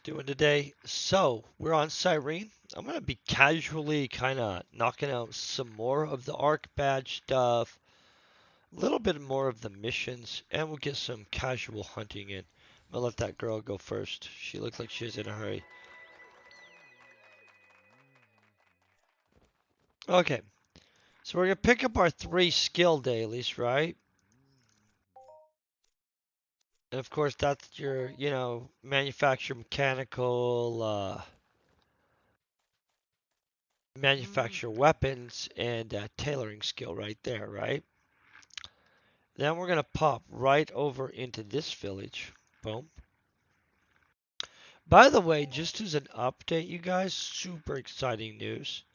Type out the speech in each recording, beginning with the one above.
doing today? So, we're on Cyrene. I'm going to be casually kind of knocking out some more of the ARC badge stuff, a little bit more of the missions, and we'll get some casual hunting in. I'm going to let that girl go first. She looks like she's in a hurry. Okay, so we're going to pick up our 3 skill dailies, right? And of course, that's your, manufacture mechanical, manufacture weapons and tailoring skill right there, right? Then we're going to pop right over into this village. Boom. By the way, just as an update, you guys, super exciting news.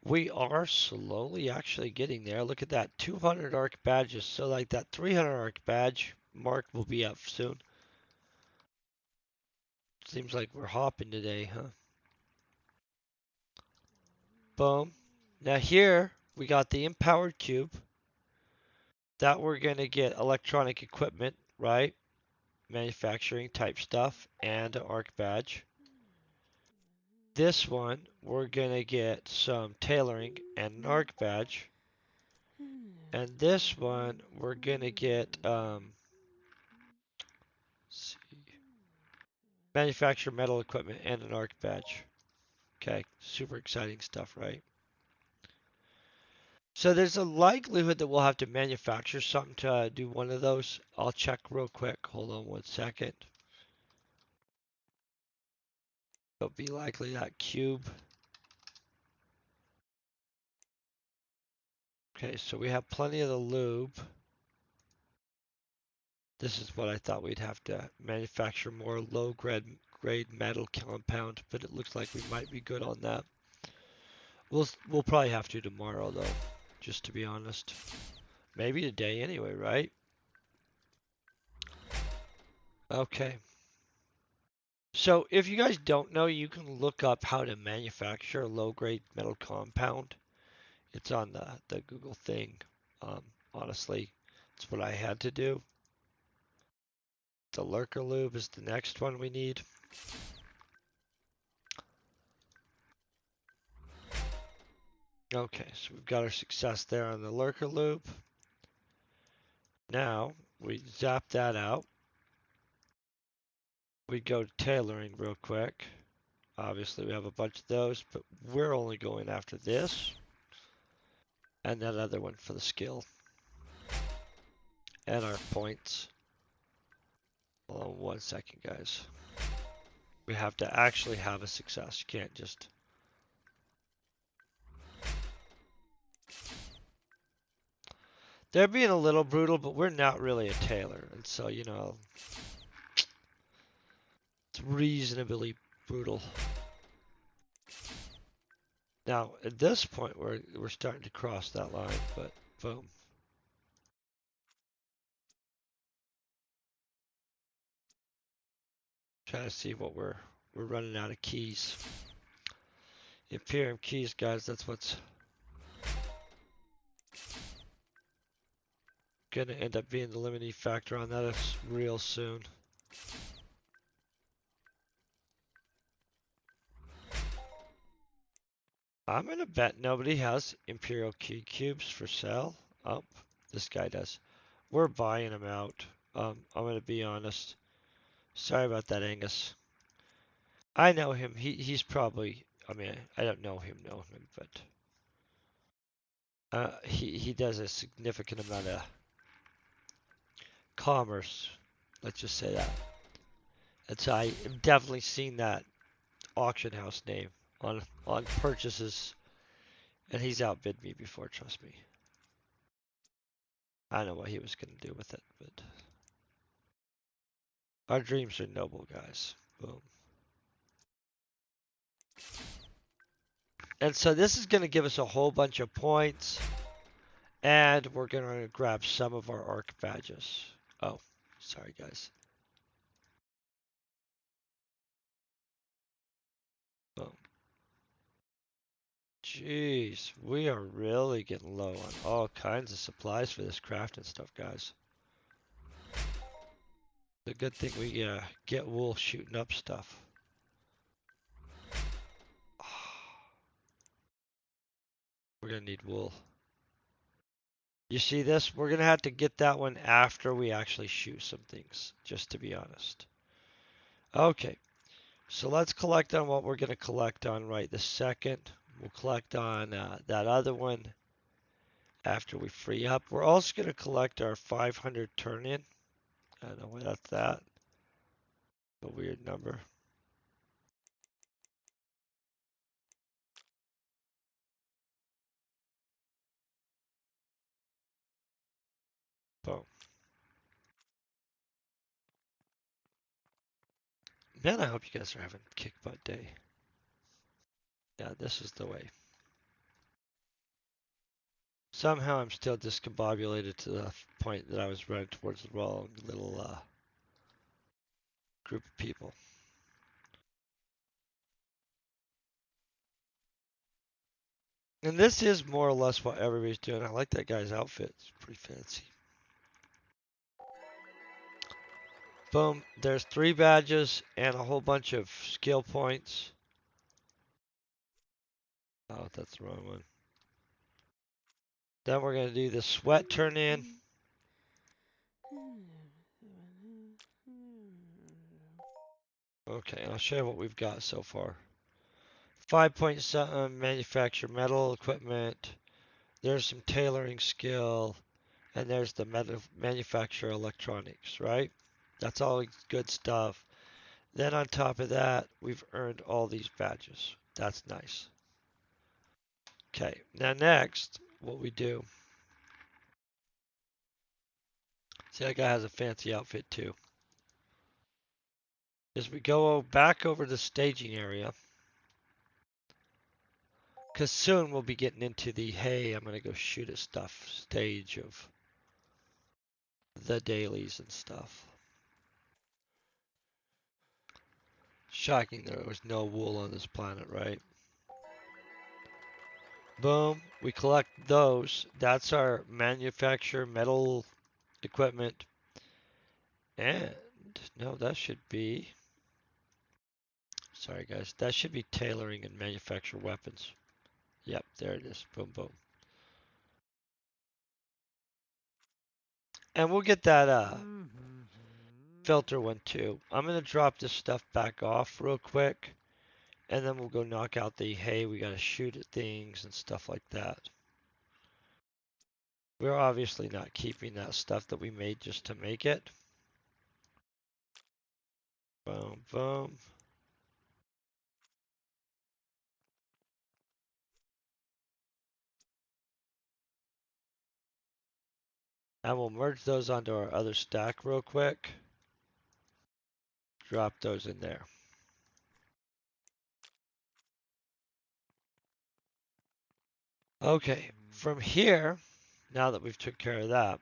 We are slowly actually getting there. Look at that, 200 ARC badges. So like that 300 ARC badge mark will be up soon. Seems like we're hopping today, huh? Boom. Now here, we got the empowered cube. That we're going to get electronic equipment, right? Manufacturing type stuff and an ARC badge. This one, we're going to get some tailoring and an ARC badge. And this one, we're going to get see, manufacture metal equipment and an ARC badge. Okay, super exciting stuff, right? So there's a likelihood that we'll have to manufacture something to do one of those. I'll check real quick. Hold on one second. It'll be likely that cube. Okay, so we have plenty of the lube. This is what I thought we'd have to manufacture more low grade metal compound, but it looks like we might be good on that. We'll probably have to tomorrow though, just to be honest. Maybe today anyway, right? Okay. So if you guys don't know, you can look up how to manufacture a low grade metal compound. It's on the Google thing. Honestly, it's what I had to do. The lurker lube is the next one we need. Okay, so we've got our success there on the lurker lube. Now we zap that out. We go to tailoring real quick. Obviously we have a bunch of those, but we're only going after this and that other one for the skill and our points. Hold on one second, guys. We have to actually have a success. You can't just... They're being a little brutal, but we're not really a tailor. And so, it's reasonably brutal. Now, at this point, we're starting to cross that line, but boom. Trying to see what we're running out of keys. Imperium keys, guys, that's what's gonna end up being the limiting factor on that real soon. I'm gonna bet nobody has Imperial key cubes for sale. Oh, this guy does. We're buying them out. I'm gonna be honest. Sorry about that, Angus. I know him. He's probably. I mean, I don't know him, but he does a significant amount of commerce. Let's just say that. And so I've definitely seen that auction house name on purchases, and he's outbid me before. Trust me. I know what he was gonna do with it, but our dreams are noble, guys. Boom. And so this is gonna give us a whole bunch of points, and we're gonna grab some of our ARC badges. Oh, sorry, guys. Boom. Jeez, we are really getting low on all kinds of supplies for this crafting stuff, guys. The good thing we get wool shooting up stuff. We're gonna need wool. You see this? We're gonna have to get that one after we actually shoot some things, just to be honest. Okay, so let's collect on what we're gonna collect on right this second. We'll collect on that other one after we free up. We're also gonna collect our 500 turn-in. I don't know why that's that. A weird number. Boom. Man, I hope you guys are having kick butt day. Yeah, this is the way. Somehow I'm still discombobulated to the point that I was running towards the wrong little group of people. And this is more or less what everybody's doing. I like that guy's outfit. It's pretty fancy. Boom. There's 3 badges and a whole bunch of skill points. Oh, that's the wrong one. Then we're going to do the sweat turn in. Okay, I'll show you what we've got so far. 5.7 manufacture metal equipment. There's some tailoring skill. And there's the manufacture electronics, right? That's all good stuff. Then on top of that, we've earned all these badges. That's nice. Okay, now next, what we do. See, that guy has a fancy outfit too. Is we go back over to the staging area. Because soon we'll be getting into the, hey, I'm going to go shoot at stuff stage of the dailies and stuff. Shocking there was no wool on this planet, right? Boom. We collect those. That's our manufacture metal equipment. And no, that should be. Sorry, guys. That should be tailoring and manufacture weapons. Yep, there it is. Boom, boom. And we'll get that filter one too. I'm gonna drop this stuff back off real quick, and then we'll go knock out the hey, we gotta shoot at things and stuff like that. We're obviously not keeping that stuff that we made just to make it. Boom, boom. And we'll merge those onto our other stack real quick. Drop those in there. Okay, from here, now that we've took care of that,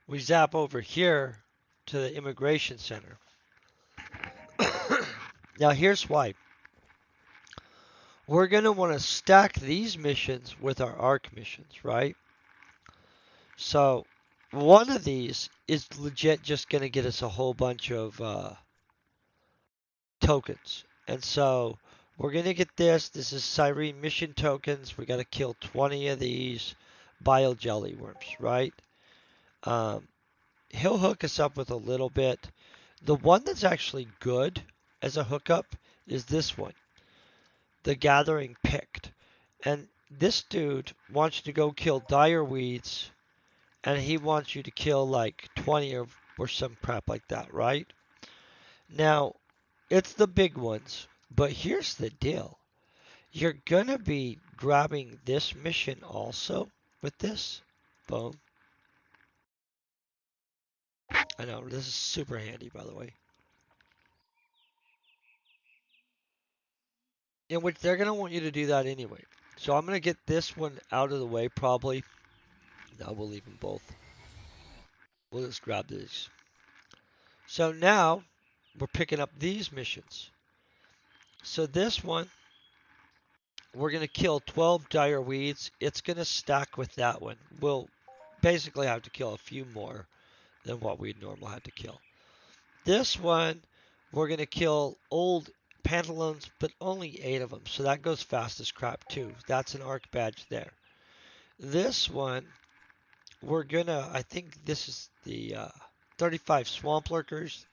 we zap over here to the immigration center. Now here's why. We're going to want to stack these missions with our ARC missions, right? So one of these is legit just going to get us a whole bunch of tokens. And so we're going to get this. This is Cyrene mission tokens. We got to kill 20 of these bile jelly worms, right? He'll hook us up with a little bit. The one that's actually good as a hookup is this one, the Gathering Picked. And this dude wants you to go kill dire weeds, and he wants you to kill like 20 or some crap like that, right? Now, it's the big ones, but here's the deal. You're gonna be grabbing this mission also with this. Boom. I know, this is super handy, by the way. In which they're gonna want you to do that anyway. So I'm gonna get this one out of the way probably. No, we'll leave them both. We'll just grab these. So now we're picking up these missions. So this one, we're going to kill 12 dire weeds. It's going to stack with that one. We'll basically have to kill a few more than what we'd normally have to kill. This one, we're going to kill old pantaloons, but only 8 of them, so that goes fast as crap too. That's an ARC badge there. This one, we're gonna, I think this is the 35 swamp lurkers.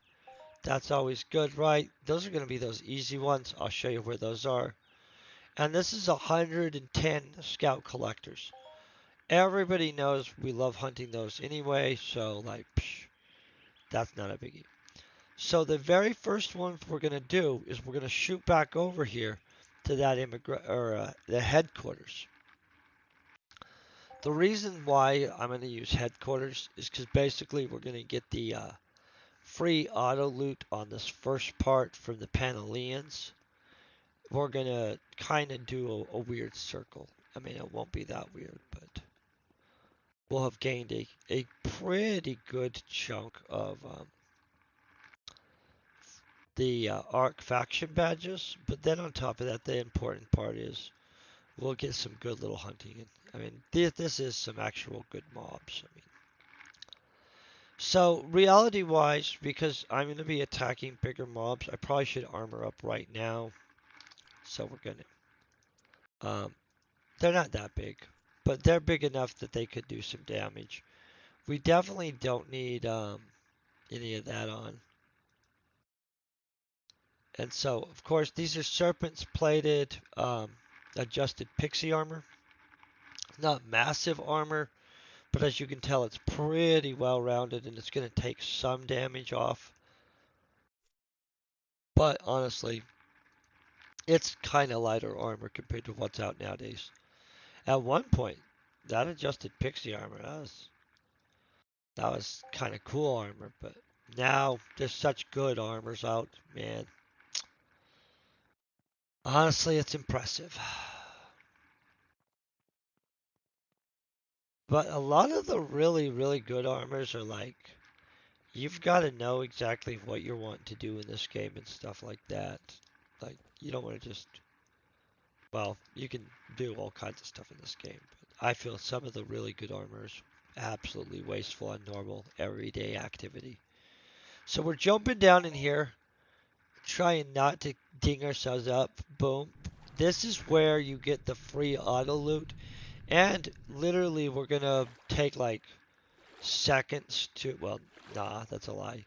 That's always good, right? Those are gonna be those easy ones. I'll show you where those are. And this is 110 scout collectors. Everybody knows we love hunting those anyway, so like, that's not a biggie. So the very first one we're gonna do is we're gonna shoot back over here to that the headquarters. The reason why I'm gonna use headquarters is because basically we're gonna get the free auto loot on this first part from the Panellians. We're gonna kind of do a weird circle. I mean, it won't be that weird, but we'll have gained a pretty good chunk of the ARC faction badges. But then on top of that, the important part is we'll get some good little hunting in. I mean, this is some actual good mobs. I mean, so reality-wise, because I'm going to be attacking bigger mobs, I probably should armor up right now. So we're gonna. They're not that big, but they're big enough that they could do some damage. We definitely don't need any of that on. And so, of course, these are serpents plated, adjusted pixie armor. Not massive armor, but as you can tell, it's pretty well rounded and it's going to take some damage off. But honestly, it's kind of lighter armor compared to what's out nowadays. At one point, that adjusted pixie armor, that was kind of cool armor, but now there's such good armors out, man. Honestly, it's impressive. But a lot of the really, really good armors are like, you've got to know exactly what you're wanting to do in this game and stuff like that. Like, you don't want to just, well, you can do all kinds of stuff in this game, but I feel some of the really good armors absolutely wasteful on normal, everyday activity. So we're jumping down in here, trying not to ding ourselves up. Boom. This is where you get the free auto loot. And literally, we're going to take like seconds to, well, nah, that's a lie.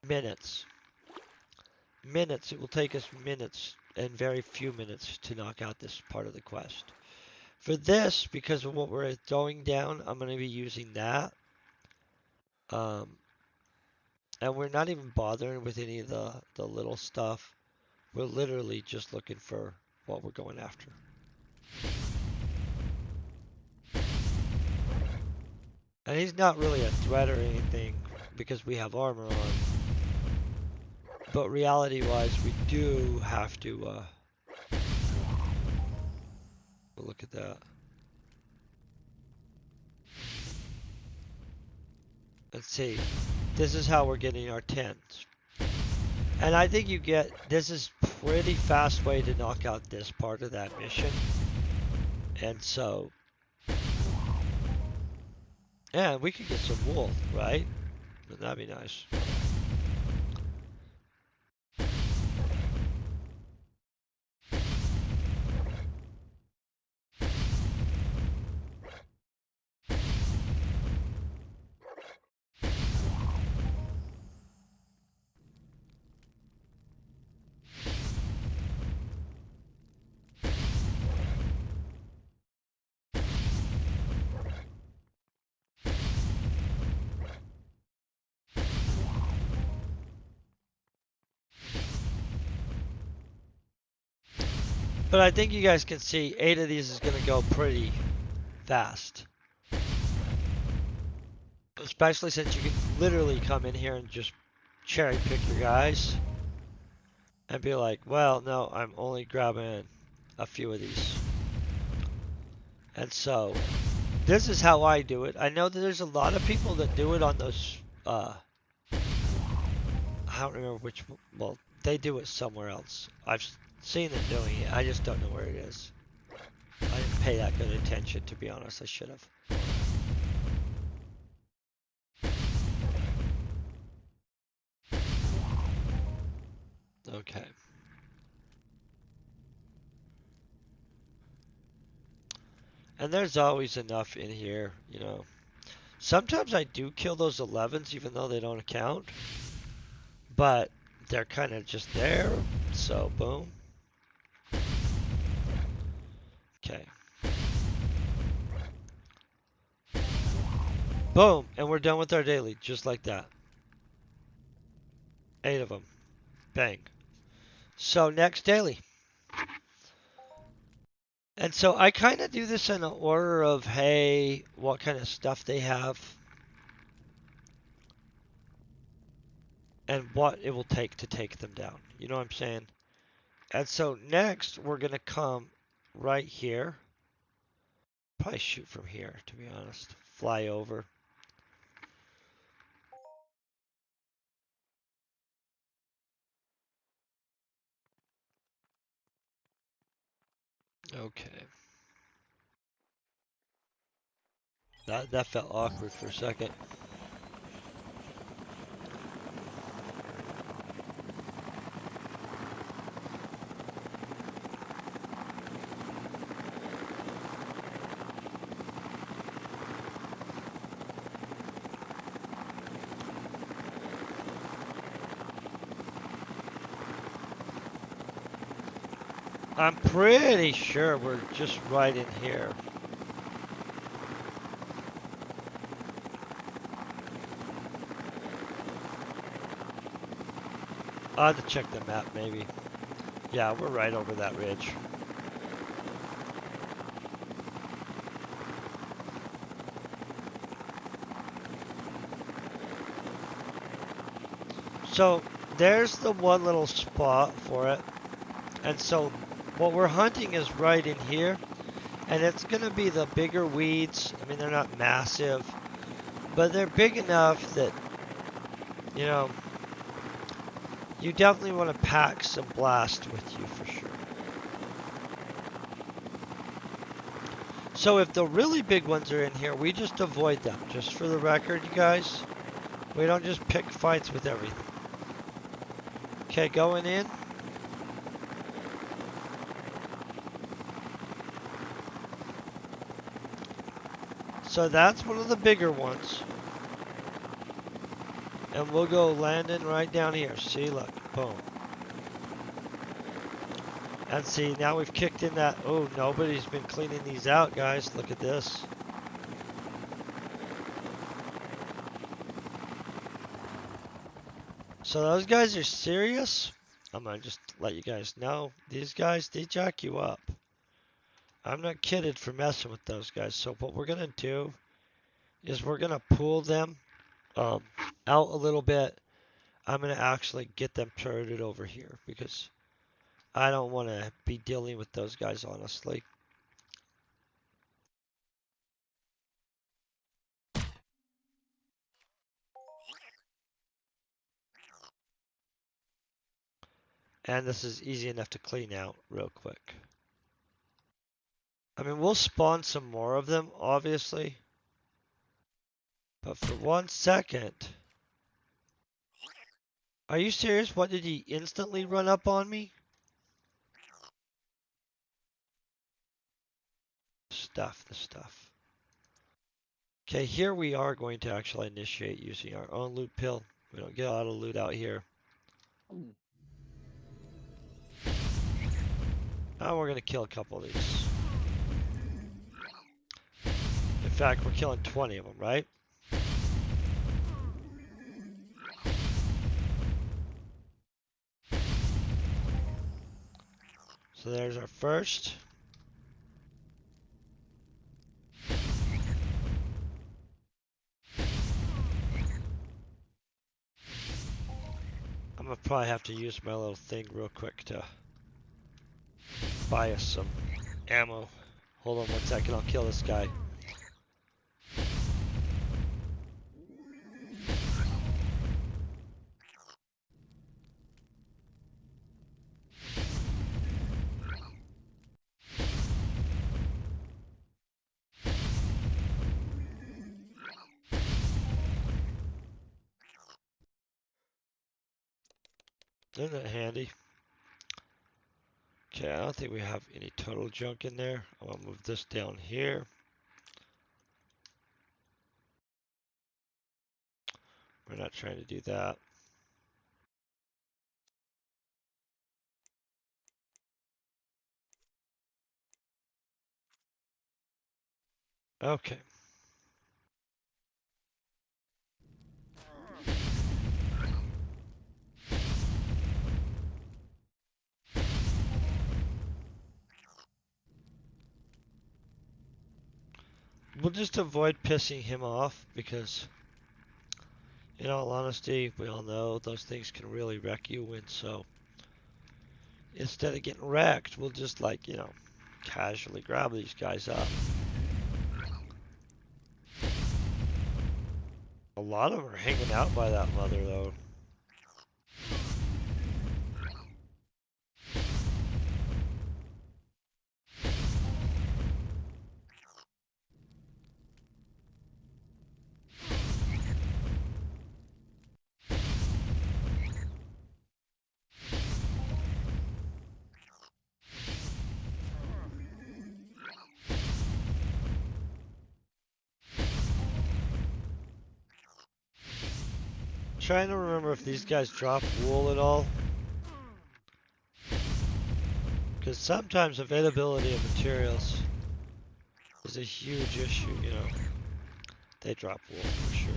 Minutes. Minutes. It will take us minutes and very few minutes to knock out this part of the quest. For this, because of what we're throwing down, I'm going to be using that. And we're not even bothering with any of the little stuff. We're literally just looking for what we're going after. And he's not really a threat or anything because we have armor on. But reality-wise, we do have to look at that. Let's see. This is how we're getting our 10s. And I think this is pretty fast way to knock out this part of that mission. And so, yeah, we could get some wool, right? That'd be nice. But I think you guys can see 8 of these is going to go pretty fast. Especially since you can literally come in here and just cherry pick your guys. And be like, well, no, I'm only grabbing a few of these. And so, this is how I do it. I know that there's a lot of people that do it on those, I don't remember which, well, they do it somewhere else. I've seen them doing it. I just don't know where it is. I didn't pay that good attention, to be honest. I should have. Okay. And there's always enough in here, Sometimes I do kill those 11s even though they don't count. But they're kind of just there. So, boom. Okay. Boom. And we're done with our daily. Just like that. 8 of them. Bang. So, next daily. And so I kind of do this in an order of, hey, what kind of stuff they have. And what it will take to take them down. You know what I'm saying? And so next, we're going to come right here. Probably shoot from here, to be honest. Fly over. Okay. That felt awkward for a second. I'm pretty sure we're just right in here. I'll have to check the map, maybe. Yeah, we're right over that ridge. So, there's the one little spot for it. And so, what we're hunting is right in here. And it's going to be the bigger weeds. I mean, they're not massive. But they're big enough that, you definitely want to pack some blast with you for sure. So if the really big ones are in here, we just avoid them. Just for the record, you guys. We don't just pick fights with everything. Okay, going in. So that's one of the bigger ones. And we'll go landing right down here. See, look, boom. And see, now we've kicked in that, oh, nobody's been cleaning these out, guys. Look at this. So those guys are serious. I'm going to just let you guys know. These guys, they jack you up. I'm not kidding for messing with those guys. So what we're going to do is we're going to pull them out a little bit. I'm going to actually get them turreted over here because I don't want to be dealing with those guys, honestly. And this is easy enough to clean out real quick. I mean, we'll spawn some more of them, obviously. But for 1 second... Are you serious? What, did he instantly run up on me? The stuff. Okay, here we are going to actually initiate using our own loot pill. We don't get a lot of loot out here. Now we're going to kill a couple of these. In fact, we're killing 20 of them, right? So there's our first. I'm going to probably have to use my little thing real quick to buy us some ammo. Hold on 1 second, I'll kill this guy. Isn't that handy? Okay, I don't think we have any total junk in there. I'm gonna move this down here. We're not trying to do that. Okay. We'll just avoid pissing him off because, in all honesty, we all know those things can really wreck you. And so instead of getting wrecked, we'll just, like, casually grab these guys up. A lot of them are hanging out by that mother, though. Trying to remember if these guys drop wool at all. Because sometimes availability of materials is a huge issue, They drop wool for sure.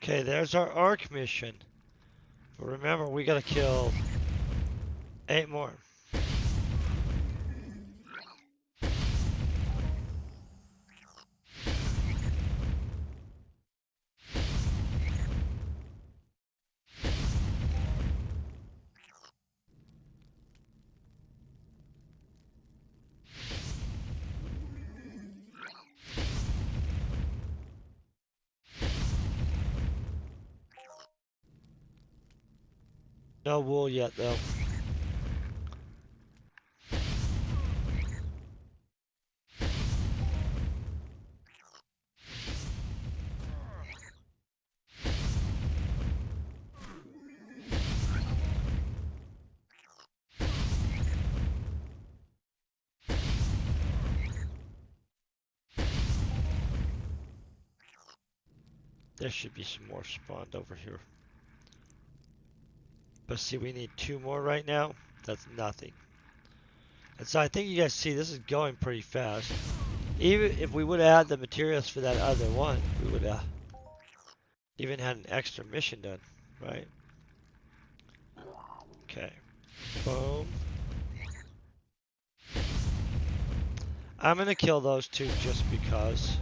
Okay, there's our A.R.C mission. But remember, we gotta kill 8 more. No wool yet, though. There should be some more spawned over here. But see, we need 2 more right now. That's nothing. And so I think you guys see this is going pretty fast. Even if we would have had the materials for that other one, we would have even had an extra mission done, right? Okay. Boom. I'm gonna kill those 2 just because.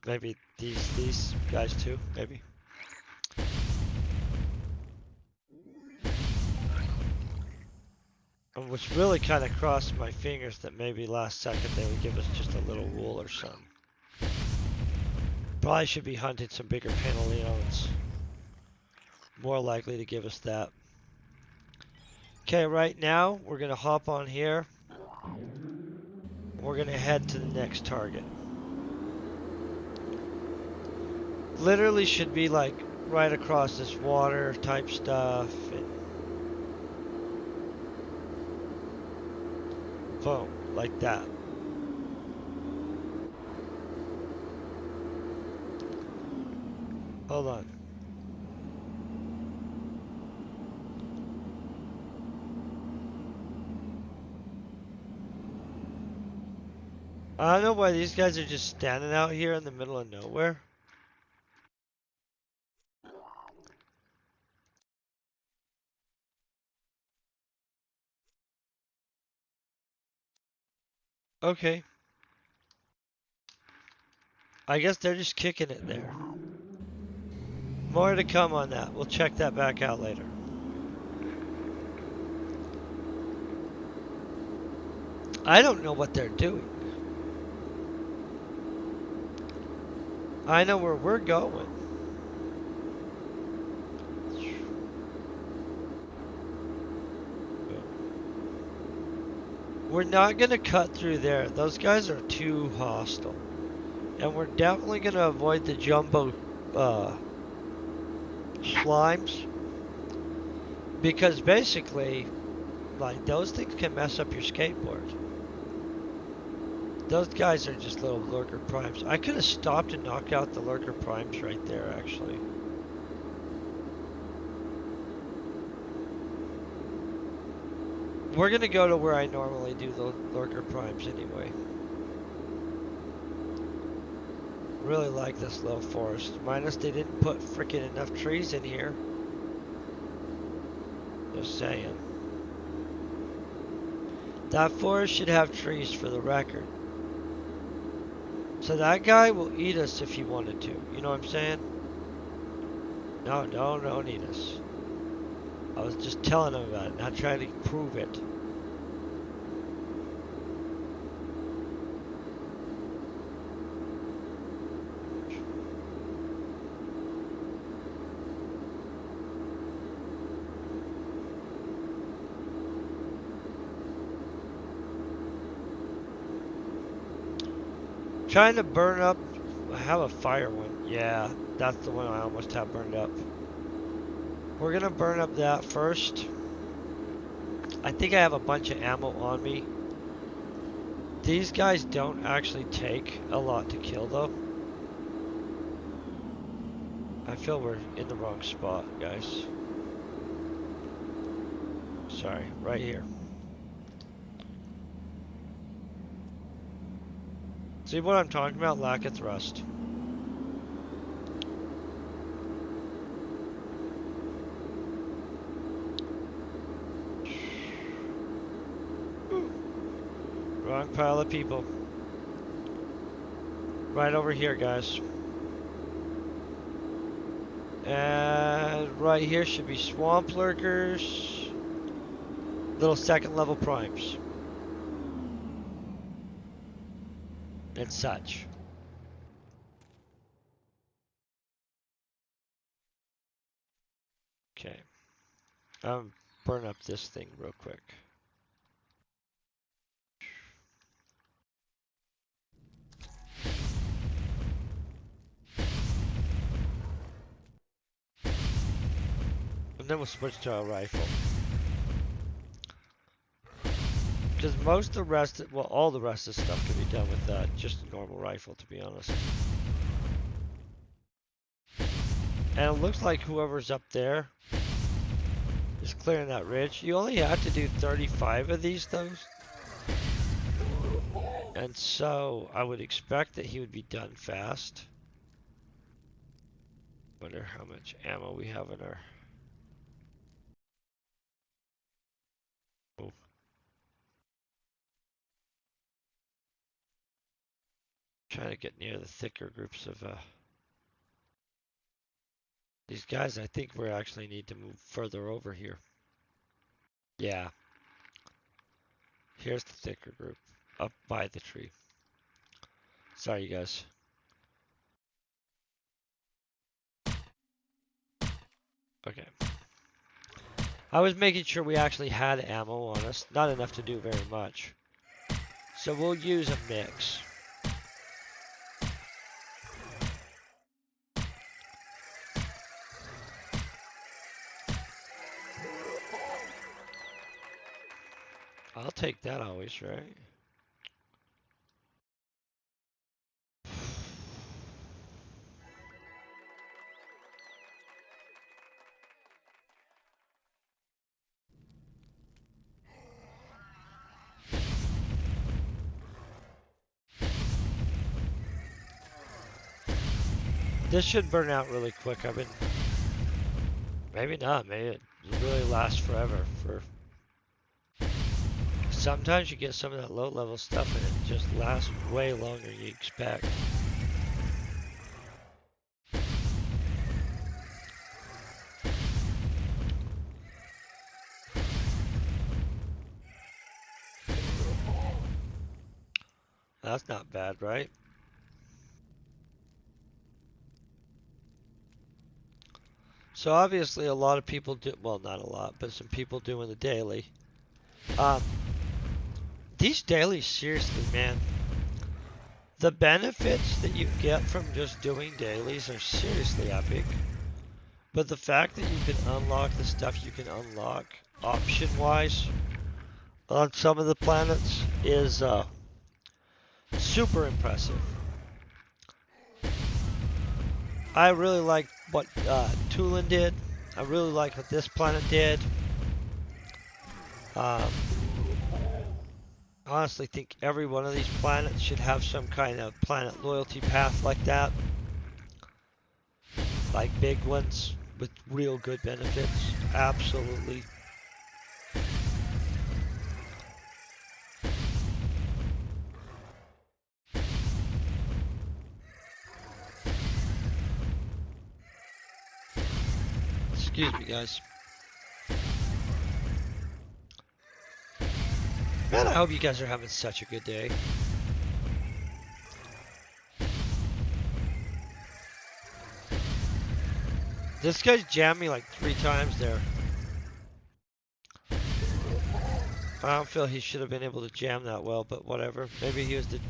Maybe these guys too, maybe. Which really kind of crossed my fingers that maybe last second they would give us just a little wool or something. Probably should be hunting some bigger paneleons. More likely to give us that. Okay, right now we're gonna hop on here. We're gonna head to the next target. Literally should be like right across this water type stuff. And boom, like that. Hold on. I don't know why these guys are just standing out here in the middle of nowhere. Okay. I guess they're just kicking it there. More to come on that. We'll check that back out later. I don't know what they're doing. I know where we're going. We're not going to cut through there. Those guys are too hostile. And we're definitely going to avoid the jumbo slimes. Because basically, like, those things can mess up your skateboard. Those guys are just little lurker primes. I could have stopped and knocked out the lurker primes right there, actually. We're going to go to where I normally do the lurker primes anyway. Really like this little forest. Minus they didn't put freaking enough trees in here. Just saying. That forest should have trees for the record. So that guy will eat us if he wanted to. You know what I'm saying? No, don't eat us. I was just telling him about it, not trying to prove it. Trying to burn up. I have a fire one. Yeah, that's the one I almost have burned up. We're gonna burn up that first. I think I have a bunch of ammo on me. These guys don't actually take a lot to kill though. I feel we're in the wrong spot, guys. Sorry, right here. See what I'm talking about? Lack of thrust. Wrong pile of people. Right over here, guys. And right here should be swamp lurkers. Little second level primes. And such. Okay. Burn up this thing real quick. And then we'll switch to a rifle. Because most of the rest, well, all the rest of the stuff can be done with just a normal rifle, to be honest. And it looks like whoever's up there is clearing that ridge. You only have to do 35 of these, though. And so I would expect that he would be done fast. Wonder how much ammo we have in our... Oh. Trying to get near the thicker groups of these guys. I think we actually need to move further over here. Yeah. Here's the thicker group up by the tree. Sorry, you guys. Okay. I was making sure we actually had ammo on us. Not enough to do very much. So we'll use a mix. I'll take that always, right? This should burn out really quick. I've been... Maybe not. Maybe it really lasts forever. Sometimes you get some of that low level stuff and it just lasts way longer than you expect. That's not bad, right? So obviously a lot of people do, well, not a lot, but some people doing the daily. Um, these dailies, seriously, man, the benefits that you get from just doing dailies are seriously epic. But the fact that you can unlock the stuff you can unlock option-wise on some of the planets is super impressive. I really like what Tulin did. I really like what this planet did. Um, honestly think every one of these planets should have some kind of planet loyalty path like that. Like big ones with real good benefits. Absolutely. Excuse me, guys. Man, I hope you guys are having such a good day. This guy's jammed me like 3 times there. I don't feel he should have been able to jam that well, but whatever. Maybe he was the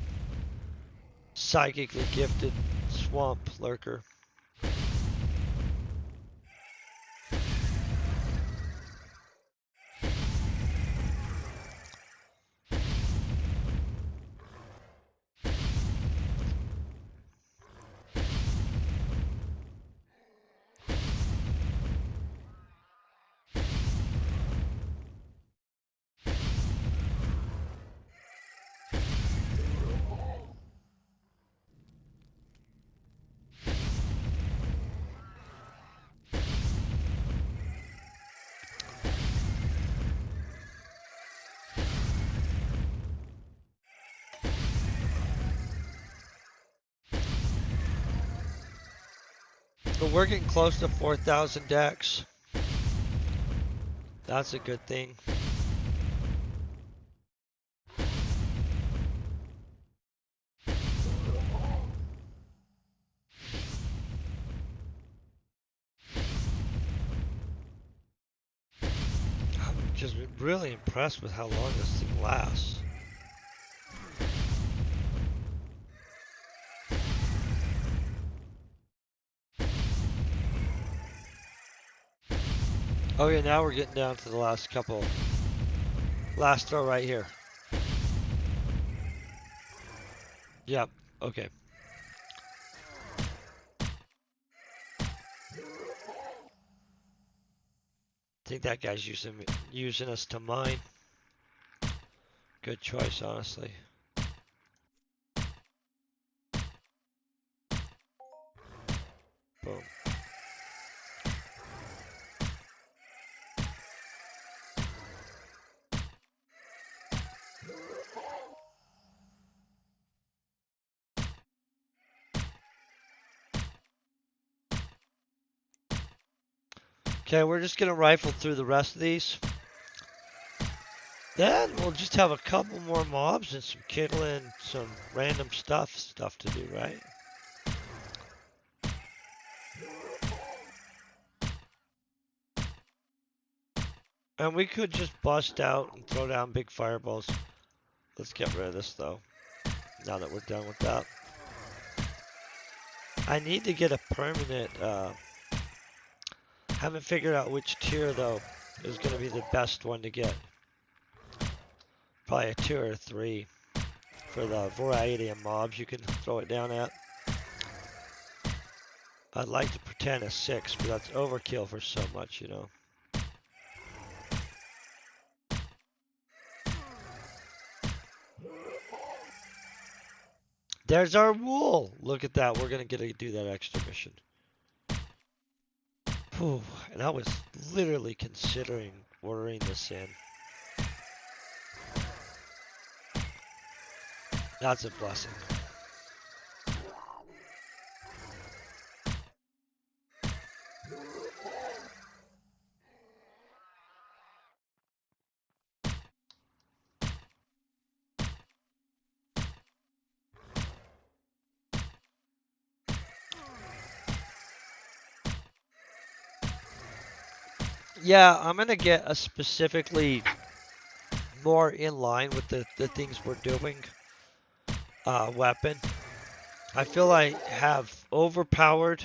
psychically gifted swamp lurker. But we're getting close to 4,000 decks. That's a good thing. I'm just really impressed with how long this thing lasts. Okay, now we're getting down to the last couple. Last throw right here. Yep, okay. I think that guy's using us to mine. Good choice, honestly. Boom. Okay, we're just gonna rifle through the rest of these. Then we'll just have a couple more mobs and some kittling, some random stuff to do, right? And we could just bust out and throw down big fireballs. Let's get rid of this though, now that we're done with that. I need to get a permanent, haven't figured out which tier though is gonna be the best one to get. Probably a 2 or 3 for the variety of mobs you can throw it down at. I'd like to pretend a 6, but that's overkill for so much, you know. There's our wool. Look at that. We're going to do that extra mission. Whew. And I was literally considering ordering this in. That's a blessing. Yeah, I'm gonna get a specifically more in line with the things we're doing weapon. I feel I have overpowered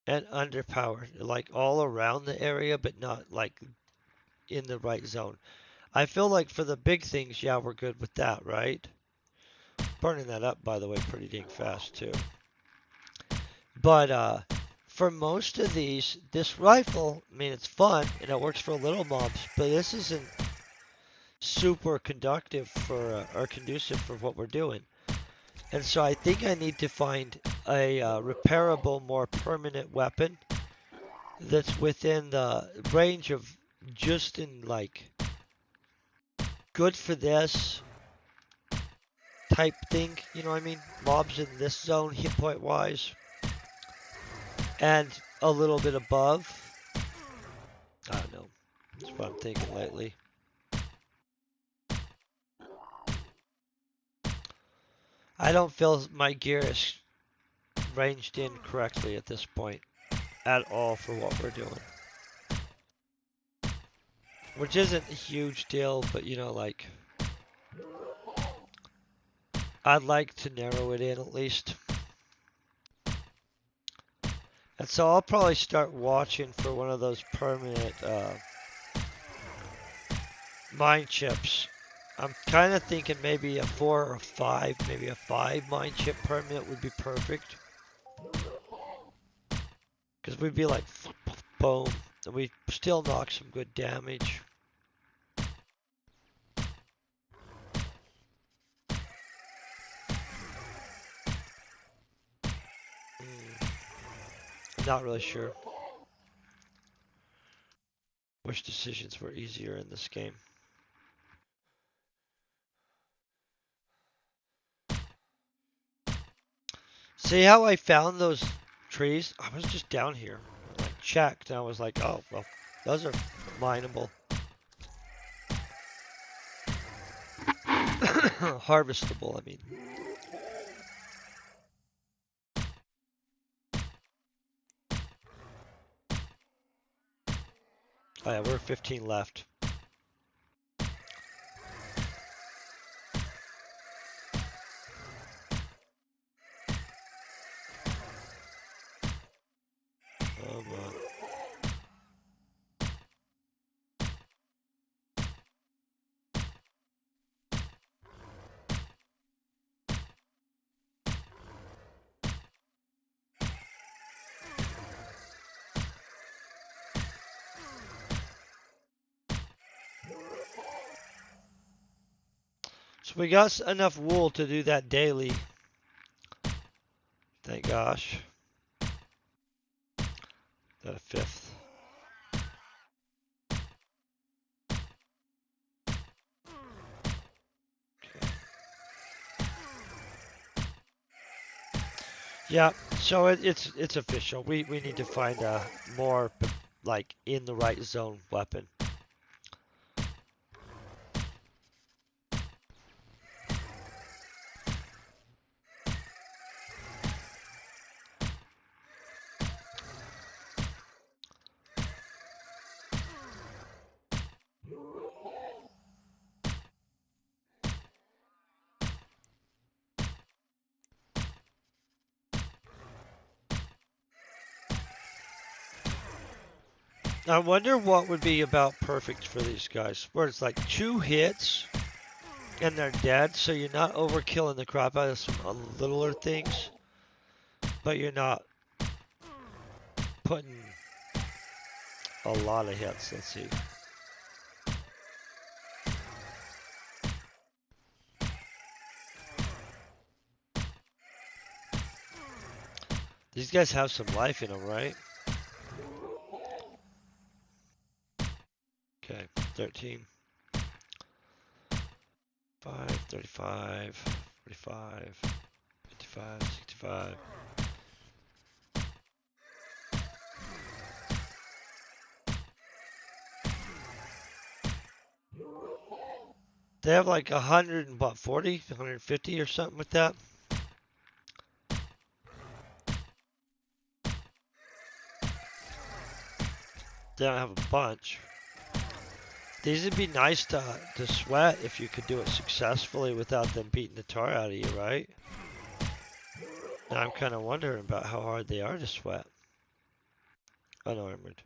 and underpowered, like all around the area, but not like in the right zone. I feel like for the big things, yeah, we're good with that, right? Burning that up, by the way, pretty dang fast too. But for most of these, this rifle, I mean, it's fun and it works for little mobs, but this isn't super conductive for or conducive for what we're doing. And so I think I need to find a repairable, more permanent weapon that's within the range of just in like good for this type thing. You know what I mean? Mobs in this zone, hit point wise, and a little bit above. I don't know. That's what I'm thinking lately. I don't feel my gear is ranged in correctly at this point at all for what we're doing. Which isn't a huge deal, but you know, like, I'd like to narrow it in at least. And so I'll probably start watching for one of those permanent mine chips. I'm kind of thinking maybe a 4 or 5, maybe a 5 mine chip permanent would be perfect. Because we'd be like, boom, and we still knock some good damage. Not really sure which decisions were easier in this game. See how I found those trees? I was just down here, like checked, and I was like, oh, well, those are mineable. Harvestable, I mean. Oh yeah, we're 15 left. Oh my. So we got enough wool to do that daily. Thank gosh. That a fifth. Okay. Yeah, so it's official. We need to find a more like in the right zone weapon. I wonder what would be about perfect for these guys, where it's like 2 hits and they're dead, so you're not overkilling the crap out of some littler things, but you're not putting a lot of hits. Let's see. These guys have some life in them, right? Okay, 13. 5, 35, 45, 55, 65. They have like 100 and what, 40, 150 or something with that. They don't have a bunch. These would be nice to sweat if you could do it successfully without them beating the tar out of you, right? Now I'm kind of wondering about how hard they are to sweat. Unarmored.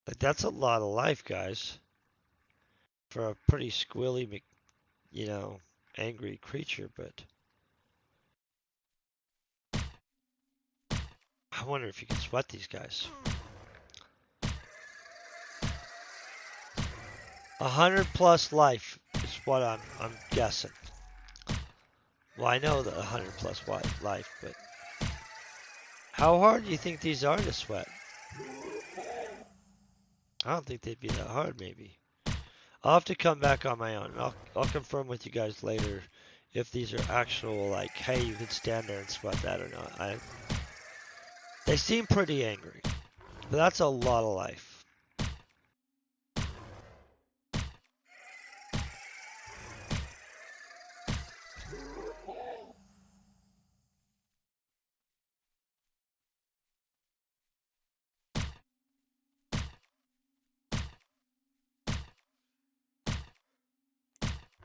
Like, that's a lot of life, guys. For a pretty squilly, you know, angry creature, but I wonder if you can sweat these guys. 100+ life is what I'm guessing. Well, I know that 100+ life, but how hard do you think these are to sweat? I don't think they'd be that hard, maybe. I'll have to come back on my own. I'll confirm with you guys later if these are actual, like, hey, you can stand there and sweat that or not. They seem pretty angry, but that's a lot of life.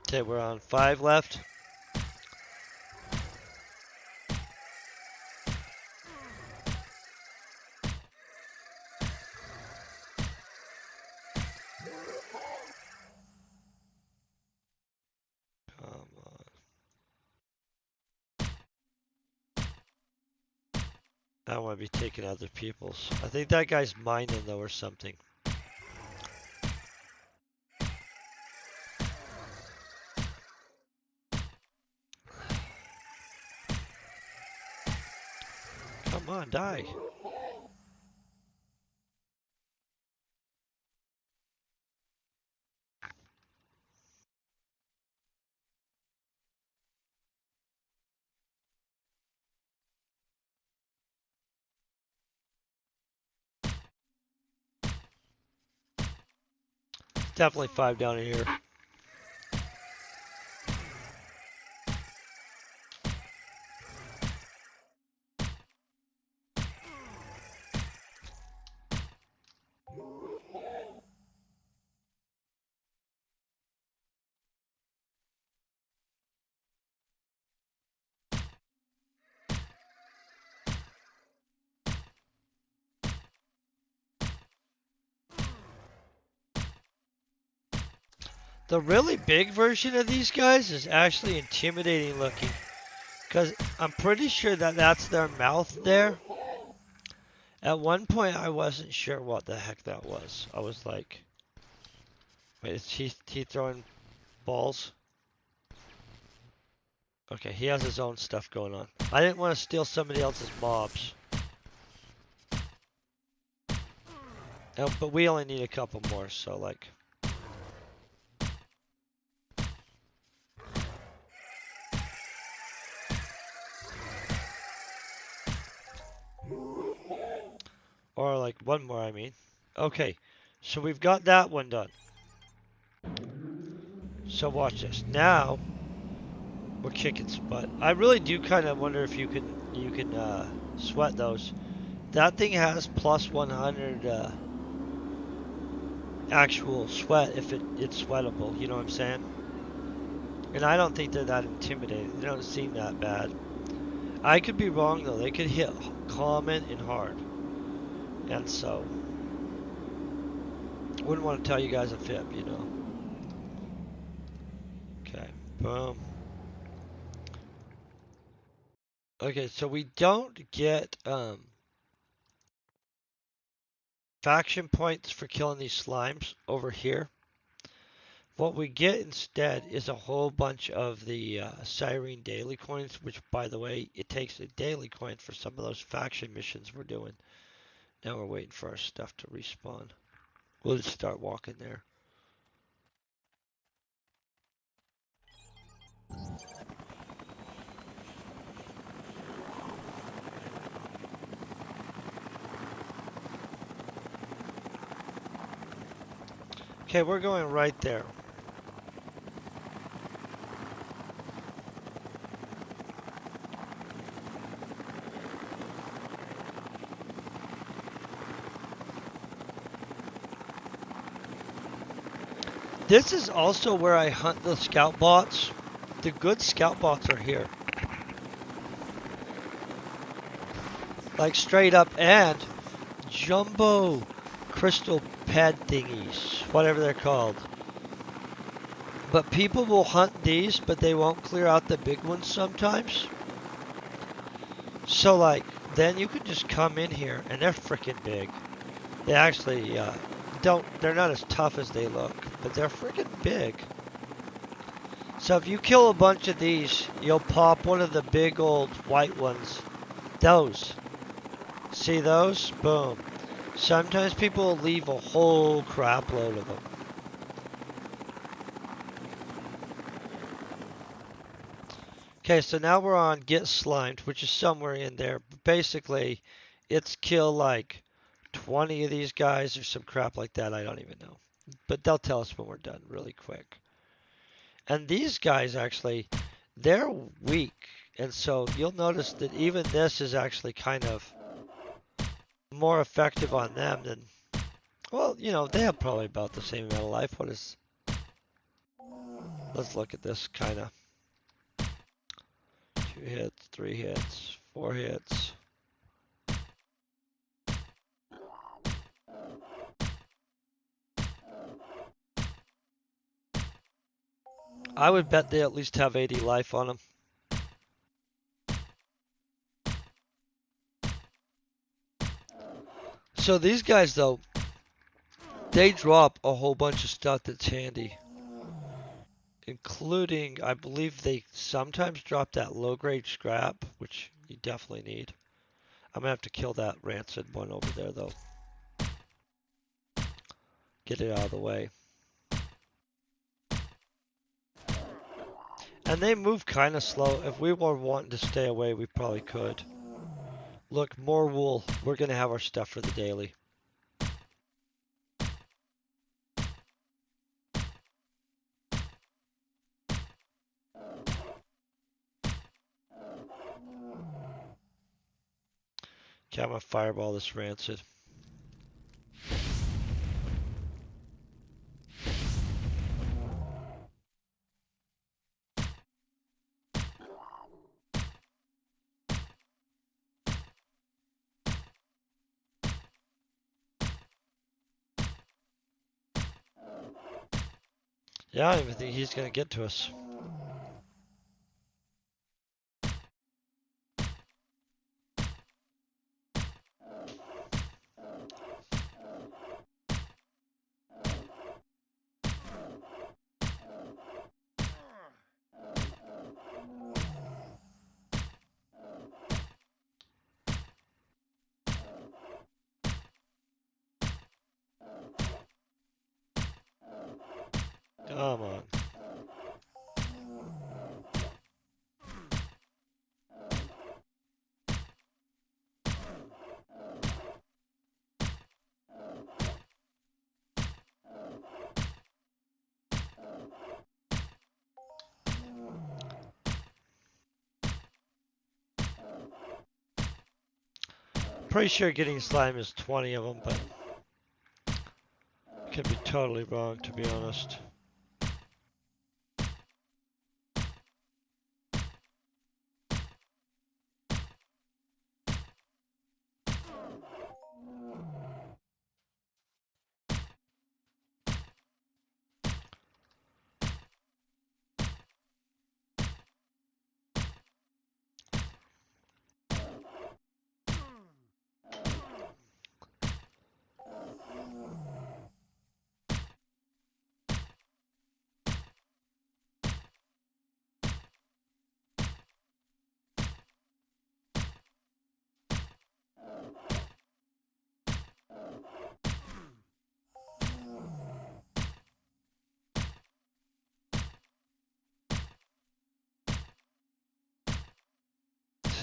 Okay, we're on 5 left. Come on. I don't want to be taking other people's. I think that guy's mining though or something. Come on, die. Definitely 5 down in here. The really big version of these guys is actually intimidating looking. Because I'm pretty sure that that's their mouth there. At one point, I wasn't sure what the heck that was. I was like, wait, is he throwing balls? Okay, he has his own stuff going on. I didn't want to steal somebody else's mobs. But we only need a couple more, so like. Or like one more, I mean. Okay, so we've got that one done. So watch this. Now we're kicking some butt. I really do kind of wonder if you can sweat those. That thing has plus 100 actual sweat if it's sweatable. You know what I'm saying? And I don't think they're that intimidating. They don't seem that bad. I could be wrong though. They could hit common and hard. And so, wouldn't want to tell you guys a fib, you know. Okay, boom. Okay, so we don't get faction points for killing these slimes over here. What we get instead is a whole bunch of the Cyrene daily coins, which, by the way, it takes a daily coin for some of those faction missions we're doing. Now we're waiting for our stuff to respawn. We'll just start walking there. Okay, we're going right there. This is also where I hunt the scout bots. The good scout bots are here. Like straight up, and jumbo crystal pad thingies, whatever they're called. But people will hunt these, but they won't clear out the big ones sometimes. So like, then you can just come in here, and they're freaking big. They actually they're not as tough as they look, but they're freaking big. So if you kill a bunch of these, you'll pop one of the big old white ones. Those. See those? Boom. Sometimes people will leave a whole crap load of them. Okay, so now we're on Get Slimed, which is somewhere in there. But basically, it's kill like 20 of these guys or some crap like that. I don't even know. But they'll tell us when we're done really quick. And these guys actually, they're weak. And so you'll notice that even this is actually kind of more effective on them than, well, you know, they have probably about the same amount of life. Let's look at this kind of. 2 hits, 3 hits, 4 hits. I would bet they at least have 80 life on them. So these guys, though, they drop a whole bunch of stuff that's handy. Including, I believe they sometimes drop that low-grade scrap, which you definitely need. I'm going to have to kill that rancid one over there, though. Get it out of the way. And they move kind of slow. If we were wanting to stay away, we probably could. Look, more wool. We're going to have our stuff for the daily. Okay, I'm going to fireball this rancid. Yeah, I don't even think he's going to get to us. Come on. Pretty sure getting slime is 20 of them, but could be totally wrong, to be honest.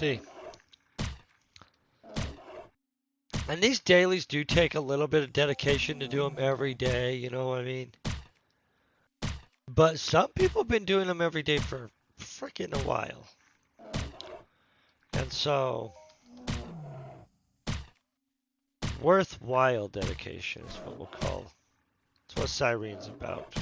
See. And these dailies do take a little bit of dedication to do them every day, you know what I mean? But some people have been doing them every day for freaking a while. And so, worthwhile dedication is what we'll call. It's what Cyrene's about.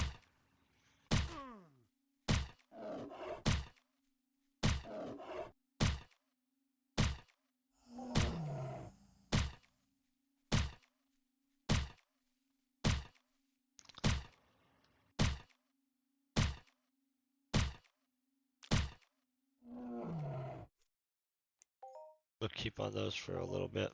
keep on those for a little bit.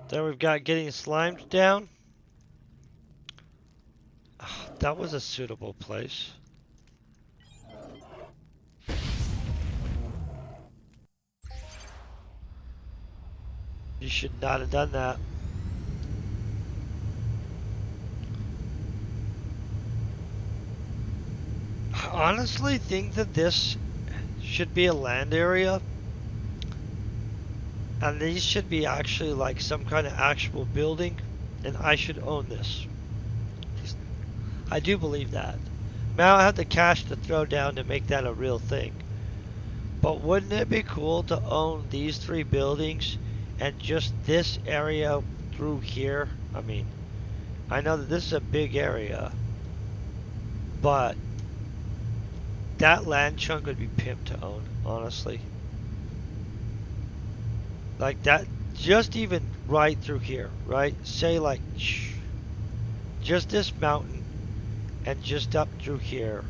Then we've got getting slimed down. That was a suitable place. You should not have done that. I honestly think that this should be a land area. And these should be actually like some kind of actual building. And I should own this. I do believe that. Now I have the cash to throw down to make that a real thing. But wouldn't it be cool to own these 3 buildings and just this area through here? I mean, I know that this is a big area, but that land chunk would be pimped to own, honestly. Like that, just even right through here, right? Say like, just this mountain and just up through here.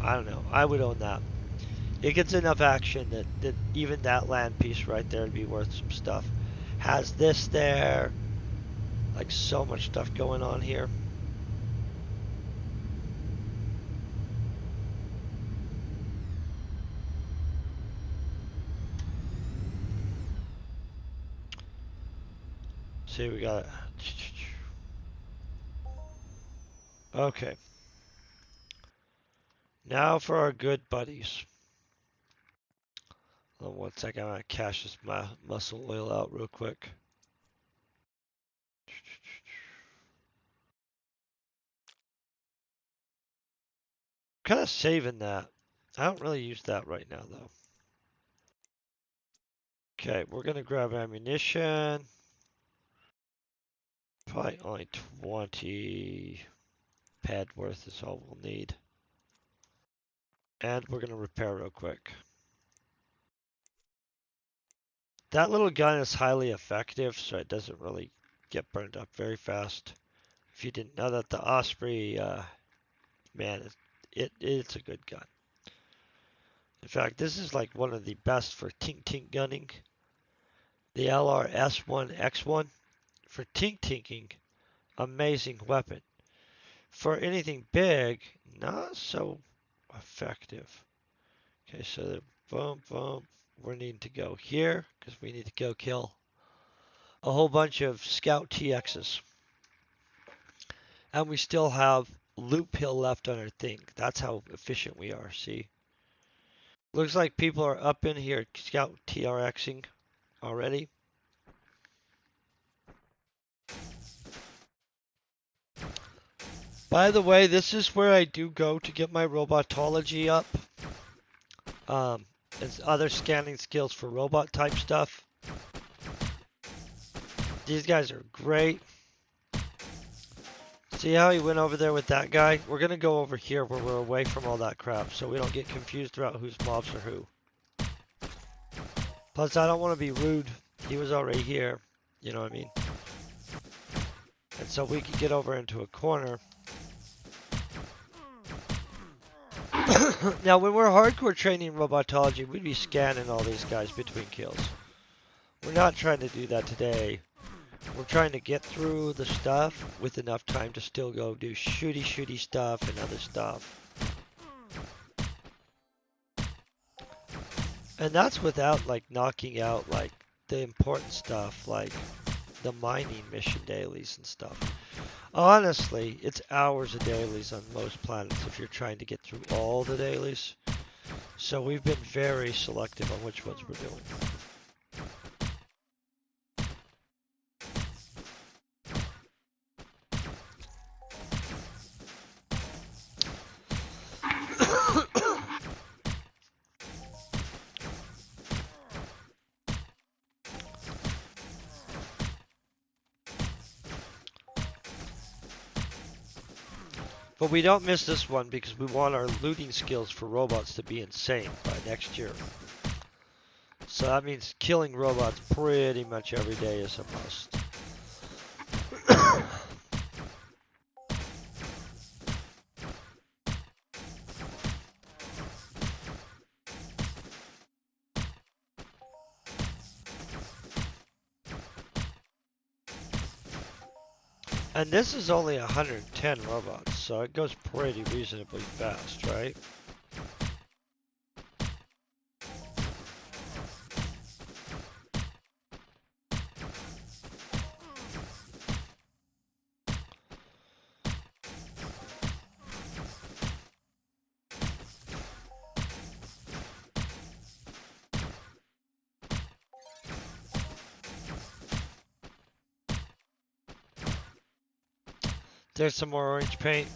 I don't know. I would own that. It gets enough action that even that land piece right there would be worth some stuff. Has this there. Like so much stuff going on here. See, we got it. Okay. Now for our good buddies. Hold on 1 second. I'm going to cash this muscle oil out real quick. Kind of saving that. I don't really use that right now, though. Okay, we're going to grab ammunition. Probably only 20 pad worth is all we'll need. And we're going to repair real quick. That little gun is highly effective, so it doesn't really get burned up very fast. If you didn't know that, the Osprey, man, it's a good gun. In fact, this is like one of the best for tink gunning. The LRS1X1 for tinking, amazing weapon. For anything big, not so effective. Okay, so the boom, we need to go here because we need to go kill a whole bunch of Scout TXs. And we still have loop hill left on our thing. That's how efficient we are, see? Looks like people are up in here Scout TRXing already. By the way, this is where I do go to get my robotology up. And other scanning skills for robot type stuff. These guys are great. See how he went over there with that guy? We're going to go over here where we're away from all that crap so we don't get confused about whose mobs are who. Plus, I don't want to be rude. He was already here. You know what I mean? And so we could get over into a corner. Now, when we're hardcore training robotology, we'd be scanning all these guys between kills. We're not trying to do that today. We're trying to get through the stuff with enough time to still go do shooty stuff and other stuff. And that's without like knocking out like the important stuff like the mining mission dailies and stuff. Honestly, it's hours of dailies on most planets if you're trying to get through all the dailies. So we've been very selective on which ones we're doing. But we don't miss this one because we want our looting skills for robots to be insane by next year. So that means killing robots pretty much every day is a must. And this is only 110 robots, so it goes pretty reasonably fast, right? There's some more orange paint.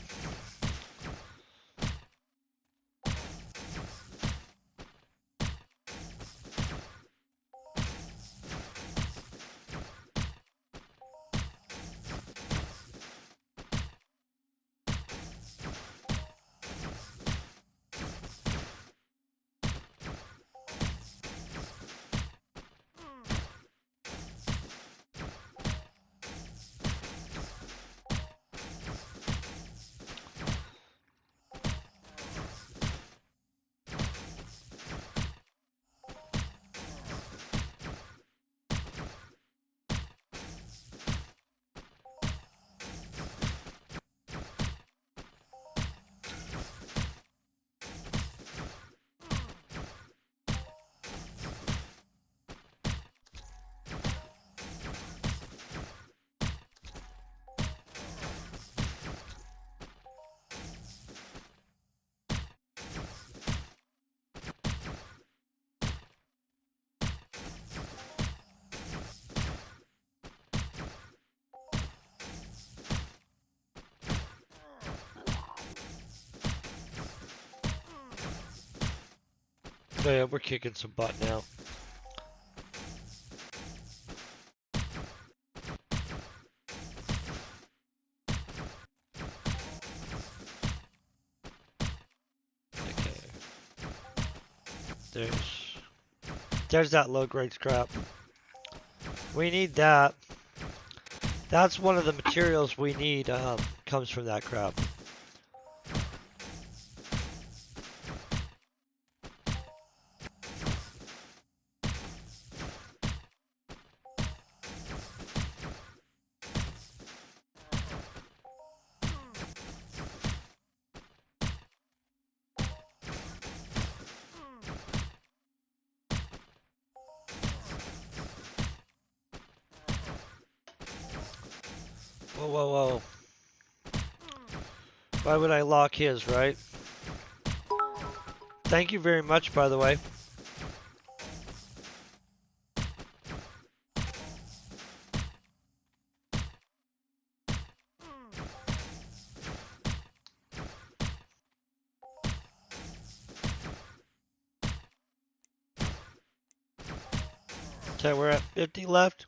So yeah, we're kicking some butt now. Okay. There's that low grade scrap. We need that. That's one of the materials we need, comes from that crap. Whoa, whoa, whoa. Why would I lock his, right? Thank you very much, by the way. Okay, we're at 50 left.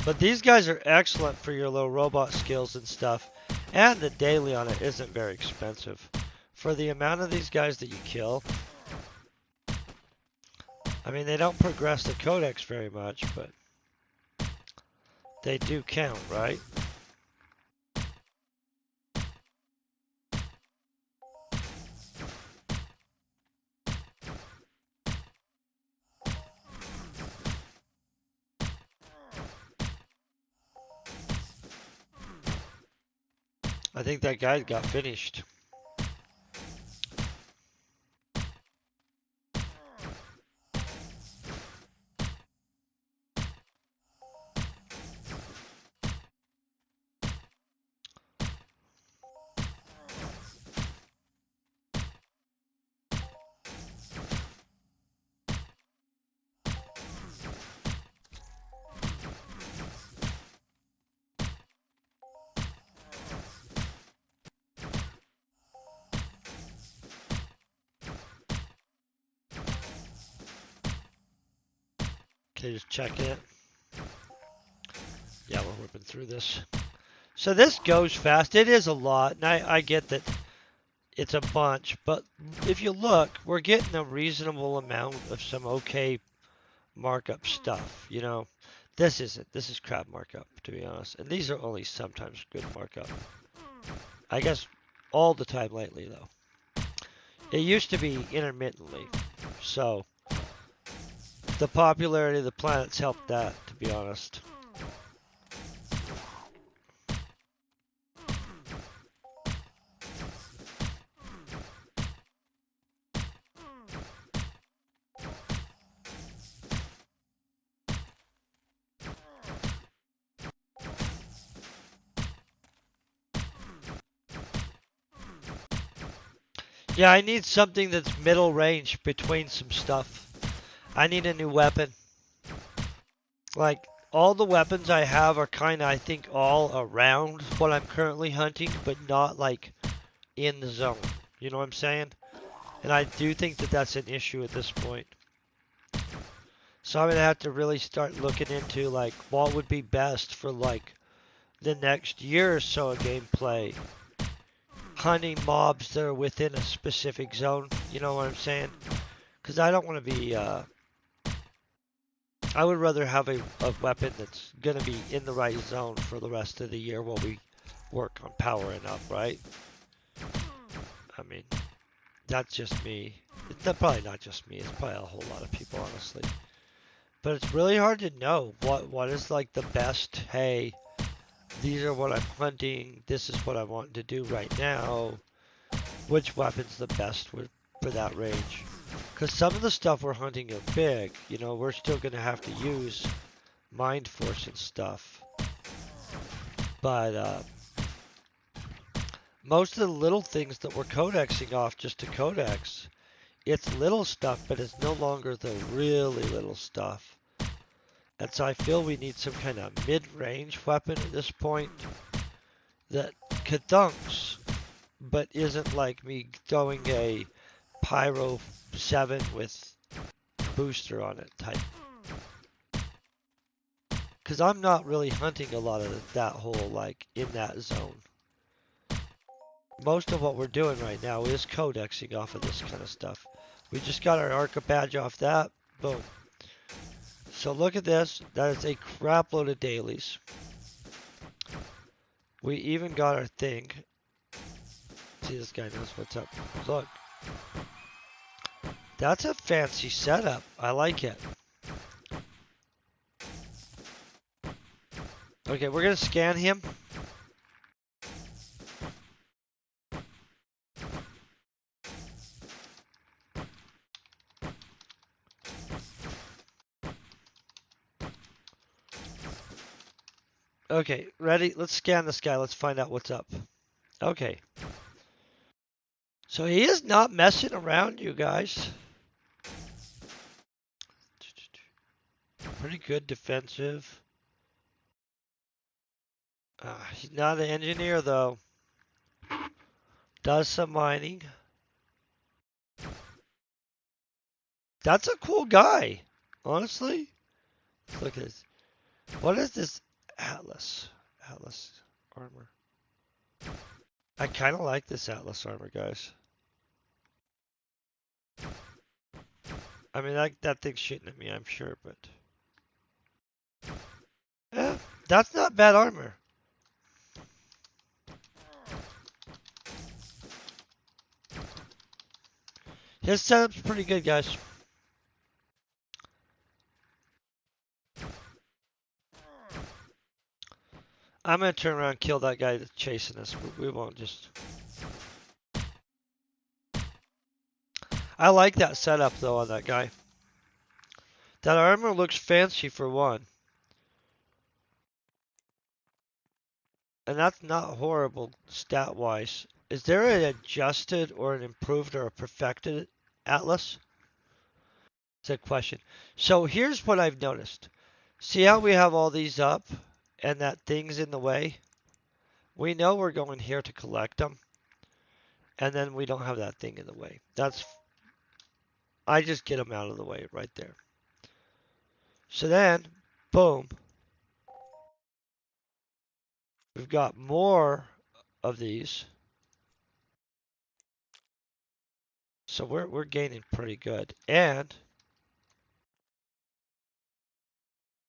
But these guys are excellent for your little robot skills and stuff. And the daily on it isn't very expensive. For the amount of these guys that you kill, I mean, they don't progress the codex very much, but they do count, right? I think that guy got finished. Okay, just checking it. Yeah, we're whipping through this. So this goes fast. It is a lot, and I get that it's a bunch, but if you look, we're getting a reasonable amount of some okay markup stuff, you know. This isn't. This is crap markup, to be honest. And these are only sometimes good markup. I guess all the time lately, though. It used to be intermittently. So the popularity of the planets helped that, to be honest. Yeah, I need something that's middle range between some stuff. I need a new weapon. Like, all the weapons I have are kind of, I think, all around what I'm currently hunting, but not, like, in the zone. You know what I'm saying? And I do think that that's an issue at this point. So I'm going to have to really start looking into, like, what would be best for, like, the next year or so of gameplay. Hunting mobs that are within a specific zone. You know what I'm saying? Because I don't want to be, I would rather have a weapon that's going to be in the right zone for the rest of the year while we work on powering up, right? I mean, that's just me. It's probably not just me. It's probably a whole lot of people, honestly. But it's really hard to know what is like the best. Hey, these are what I'm hunting. This is what I want to do right now. Which weapon's the best for that range? Because some of the stuff we're hunting are big. You know, we're still going to have to use Mind Force and stuff. But most of the little things that we're codexing off just to codex, it's little stuff, but it's no longer the really little stuff. And so I feel we need some kind of mid-range weapon at this point that thunks, but isn't like me throwing a Pyro 7 with booster on it type. Because I'm not really hunting a lot of that whole, like, in that zone. Most of what we're doing right now is codexing off of this kind of stuff. We just got our ARCA badge off that. Boom. So look at this. That is a crap load of dailies. We even got our thing. See, this guy knows what's up. Look. That's a fancy setup. I like it. Okay, we're going to scan him. Okay, ready? Let's scan this guy. Let's find out what's up. Okay. So he is not messing around, you guys. Pretty good defensive. He's not an engineer, though. Does some mining. That's a cool guy, honestly. Look at this. What is this Atlas? Atlas armor. I kind of like this Atlas armor, guys. I mean, that thing's shooting at me, I'm sure, but... Eh, that's not bad armor. His setup's pretty good, guys. I'm gonna turn around and kill that guy that's chasing us. We won't just... I like that setup, though, on that guy. That armor looks fancy for one. And that's not horrible stat-wise. Is there an adjusted or an improved or a perfected Atlas? It's a question. So here's what I've noticed. See how we have all these up and that thing's in the way? We know we're going here to collect them. And then we don't have that thing in the way. I just get them out of the way right there. So then, boom. We've got more of these. So we're gaining pretty good. And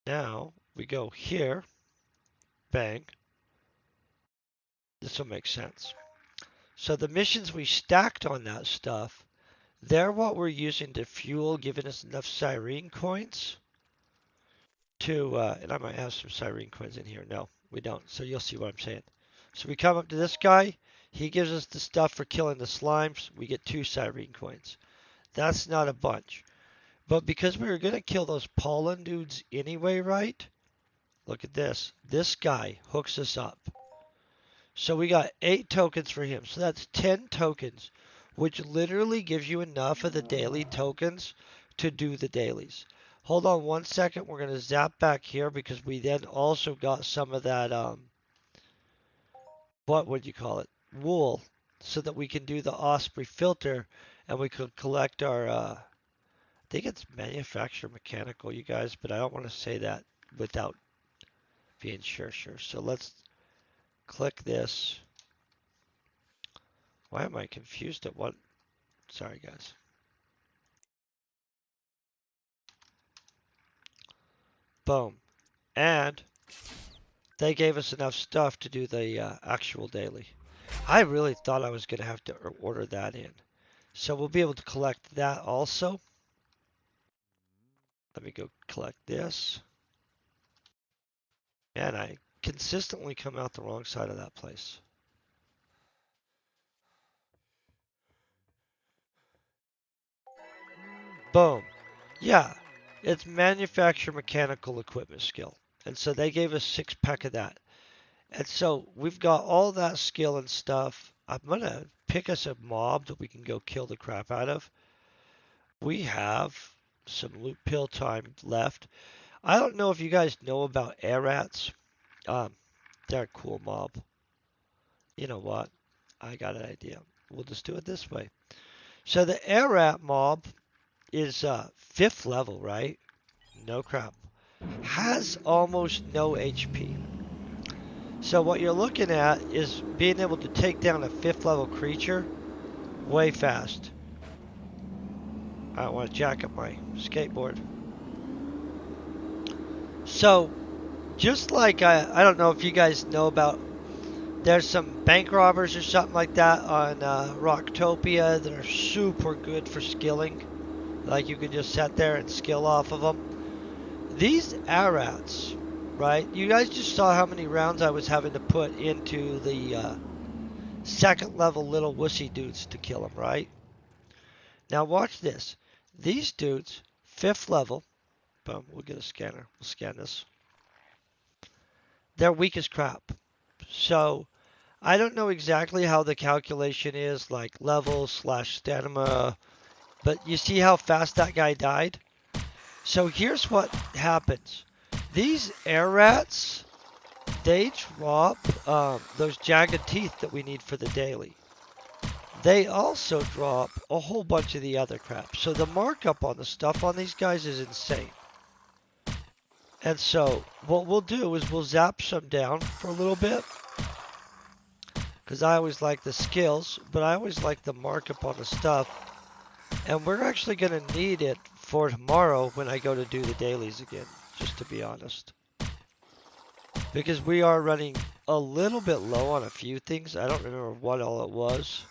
now we go here. Bang. This will make sense. So the missions we stacked on that stuff, they're what we're using to fuel, giving us enough Cyrene coins to, and I might have some Cyrene coins in here. No, we don't. So you'll see what I'm saying. So we come up to this guy. He gives us the stuff for killing the slimes. We get 2 Cyrene coins. That's not a bunch. But because we were going to kill those pollen dudes anyway, right? Look at this. This guy hooks us up. So we got 8 tokens for him. So that's 10 tokens, which literally gives you enough of the daily tokens to do the dailies. Hold on one second. We're going to zap back here because we then also got some of that, what would you call it? Wool. So that we can do the Osprey filter and we could collect our, I think it's manufacturer mechanical, you guys, but I don't want to say that without being sure. So let's click this. Why am I confused at what? Sorry, guys. Boom. And they gave us enough stuff to do the actual daily. I really thought I was going to have to order that in. So we'll be able to collect that also. Let me go collect this. And I consistently come out the wrong side of that place. Boom. Yeah, it's manufacture mechanical equipment skill. And so they gave us 6 pack of that. And so we've got all that skill and stuff. I'm going to pick us a mob that we can go kill the crap out of. We have some loot pill time left. I don't know if you guys know about A.R.C. They're a cool mob. You know what? I got an idea. We'll just do it this way. So the A.R.C. mob is 5th level, right? No crap. Has almost no HP. So what you're looking at is being able to take down a 5th level creature way fast. I don't want to jack up my skateboard. So just like I don't know if you guys know about, there's some bank robbers or something like that on Rocktopia that are super good for skilling. Like you can just sit there and skill off of them. These ARATs, right? You guys just saw how many rounds I was having to put into the 2nd level little wussy dudes to kill them, right? Now watch this. These dudes, 5th level. Boom, we'll get a scanner. We'll scan this. They're weak as crap. So I don't know exactly how the calculation is, like level slash stamina, but you see how fast that guy died? So here's what happens. These air rats, they drop those jagged teeth that we need for the daily. They also drop a whole bunch of the other crap. So the markup on the stuff on these guys is insane. And so what we'll do is we'll zap some down for a little bit. Because I always like the skills, but I always like the markup on the stuff. And we're actually going to need it for tomorrow when I go to do the dailies again, just to be honest. Because we are running a little bit low on a few things. I don't remember what all it was.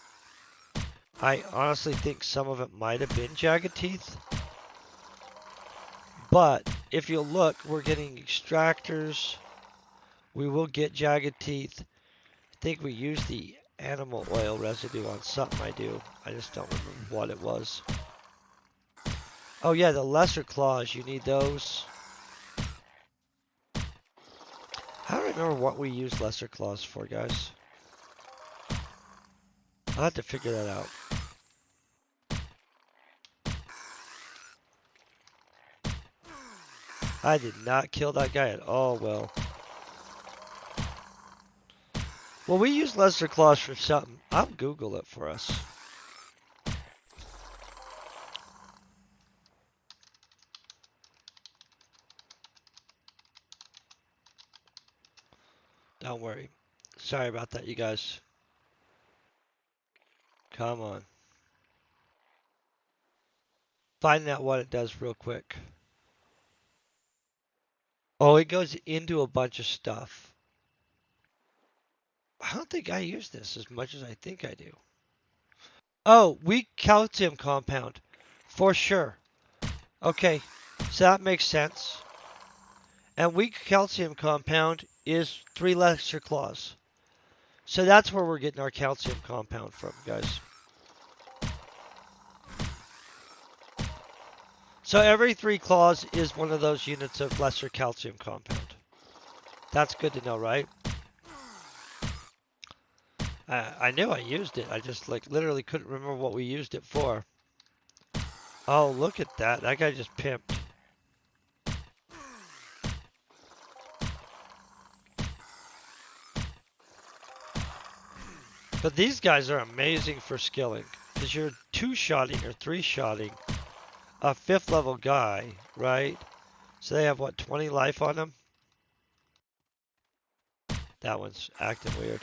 I honestly think some of it might have been jagged teeth. But if you look, we're getting extractors. We will get jagged teeth. I think we used the animal oil residue on something I do. I just don't remember what it was. Oh yeah, the lesser claws, you need those. I don't remember what we used lesser claws for, guys. I'll have to figure that out. I did not kill that guy at all, well. Well, we use lesser claws for something. I'll Google it for us. Don't worry. Sorry about that, you guys. Come on. Find out what it does real quick. Oh, it goes into a bunch of stuff. I don't think I use this as much as I think I do. Oh, weak calcium compound. For sure. Okay, so that makes sense. And weak calcium compound is 3 lesser claws. So that's where we're getting our calcium compound from, guys. So every 3 claws is one of those units of lesser calcium compound. That's good to know, right? I knew I used it. I just like literally couldn't remember what we used it for. Oh, look at that. That guy just pimped. But these guys are amazing for skilling. Because you're 2-shotting or 3-shotting a 5th level guy, right? So they have, what, 20 life on them? That one's acting weird.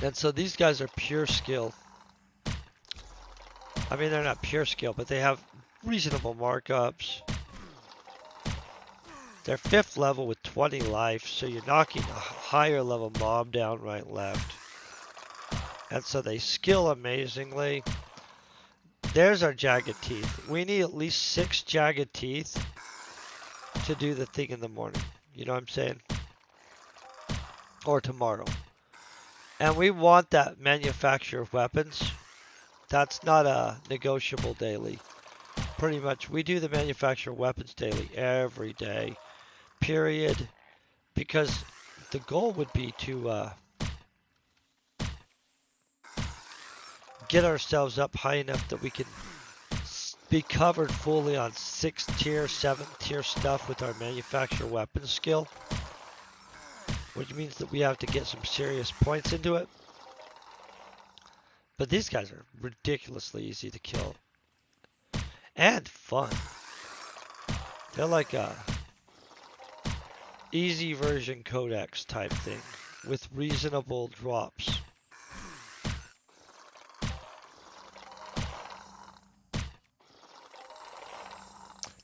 And so these guys are pure skill. I mean, they're not pure skill, but they have reasonable markups. They're 5th level with 20 life, so you're knocking a higher level mob down right and left. And so they skill amazingly. There's our jagged teeth. We need at least 6 jagged teeth to do the thing in the morning. You know what I'm saying? Or tomorrow. And we want that manufacture of weapons. That's not a negotiable daily. Pretty much, we do the manufacture of weapons daily every day. Period. Because the goal would be to get ourselves up high enough that we can be covered fully on 6th tier, 7th tier stuff with our manufacture weapons skill. Which means that we have to get some serious points into it. But these guys are ridiculously easy to kill. And fun. They're like a easy version codex type thing with reasonable drops.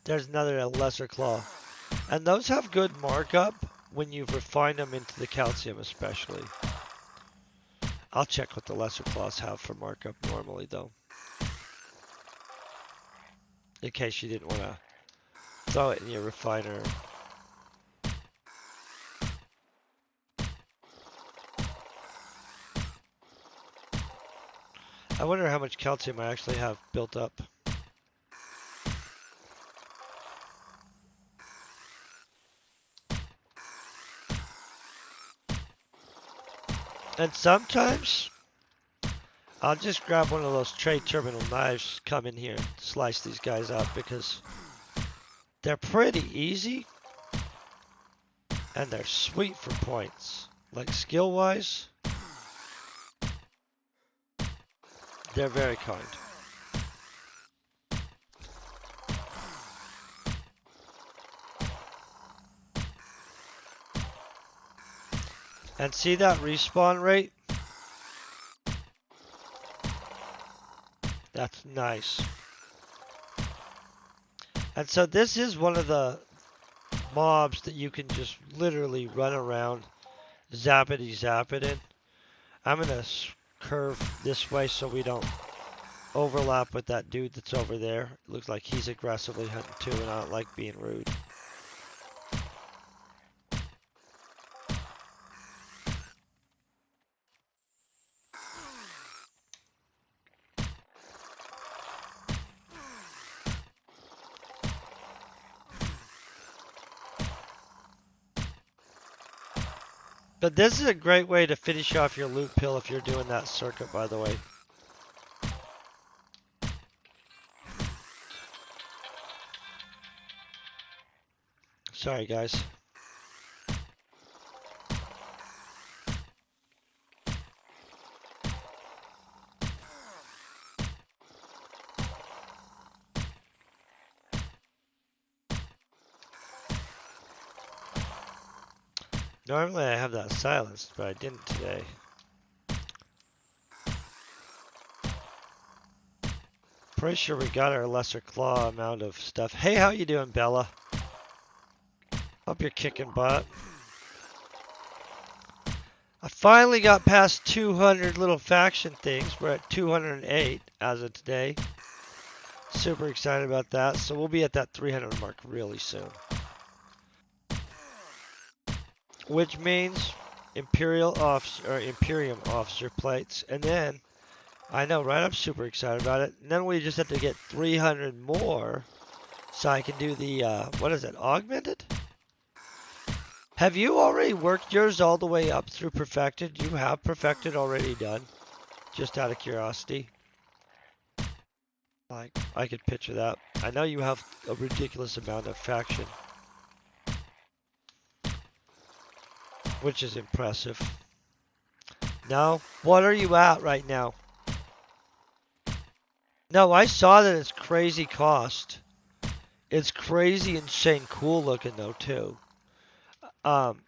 There's another lesser claw. And those have good markup when you refine them into the calcium especially. I'll check what the lesser claws have for markup normally though. In case you didn't want to throw it in your refiner. I wonder how much calcium I actually have built up. And sometimes I'll just grab one of those trade terminal knives, come in here and slice these guys up because they're pretty easy and they're sweet for points. Like skill wise, they're very kind. And see that respawn rate? That's nice. And so this is one of the mobs that you can just literally run around zappity zap it in. I'm gonna curve this way so we don't overlap with that dude that's over there. It looks like he's aggressively hunting too and I don't like being rude. But this is a great way to finish off your loot pill if you're doing that circuit, by the way. Sorry, guys. Normally I have that silenced, but I didn't today. Pretty sure we got our lesser claw amount of stuff. Hey, how you doing, Bella? Hope you're kicking butt. I finally got past 200 little faction things. We're at 208 as of today. Super excited about that. So we'll be at that 300 mark really soon. Which means Imperium officer plates. And then, I know, right? I'm super excited about it. And then we just have to get 300 more so I can do the, what is it, augmented? Have you already worked yours all the way up through perfected? You have perfected already done? Just out of curiosity. Like, I could picture that. I know you have a ridiculous amount of faction. Which is impressive. No? What are you at right now? No, I saw that it's crazy cost. It's crazy insane cool looking though too. Um,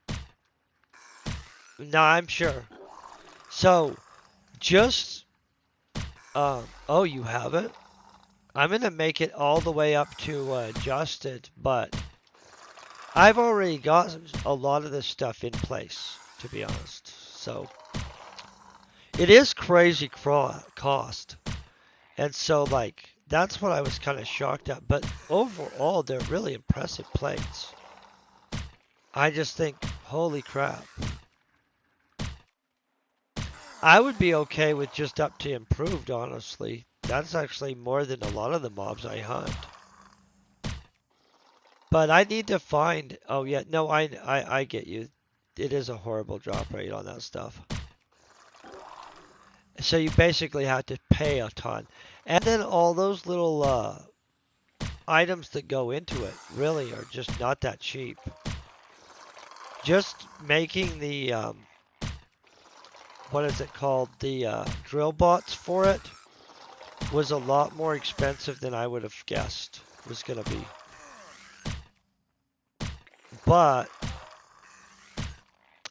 no, I'm sure. So, just, oh, you have it? I'm gonna make it all the way up to adjusted, but I've already got a lot of this stuff in place, to be honest. So, it is crazy cost. And so, like, that's what I was kind of shocked at. But overall, they're really impressive plates. I just think, holy crap. I would be okay with just up to improved, honestly. That's actually more than a lot of the mobs I hunt. But I need to find, oh yeah, no, I get you. It is a horrible drop rate on that stuff. So you basically have to pay a ton. And then all those little items that go into it really are just not that cheap. Just making the, what is it called? The drill bots for it was a lot more expensive than I would have guessed it was going to be. But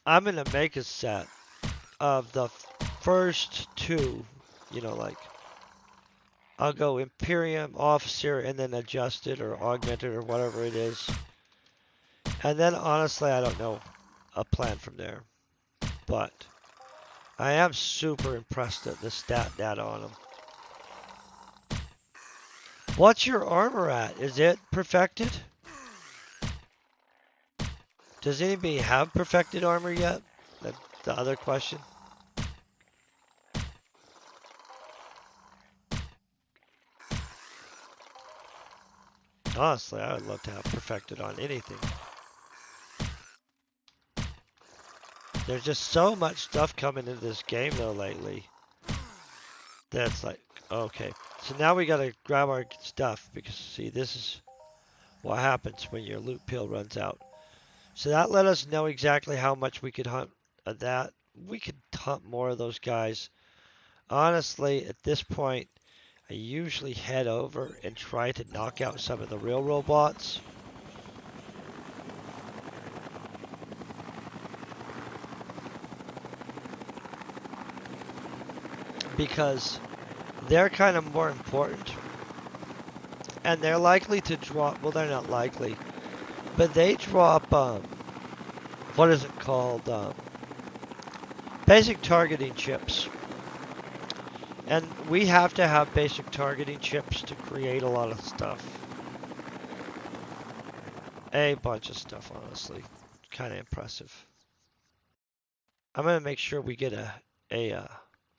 I'm going to make a set of the first two, you know, like I'll go Imperium, Officer, and then adjusted or augmented or whatever it is. And then honestly, I don't know a plan from there. But I am super impressed at the stat data on them. What's your armor at? Is it perfected? Does anybody have perfected armor yet? That's the other question. Honestly, I would love to have perfected on anything. There's just so much stuff coming into this game though lately. That's like, okay. So now we gotta grab our stuff because see, this is what happens when your loot pill runs out. So that let us know exactly how much we could hunt of that. We could hunt more of those guys. Honestly, at this point, I usually head over and try to knock out some of the real robots. Because they're kind of more important. And they're likely to drop, well, they're not likely, but they drop, what is it called? Basic targeting chips. And we have to have basic targeting chips to create a lot of stuff. A bunch of stuff, honestly. Kind of impressive. I'm going to make sure we get a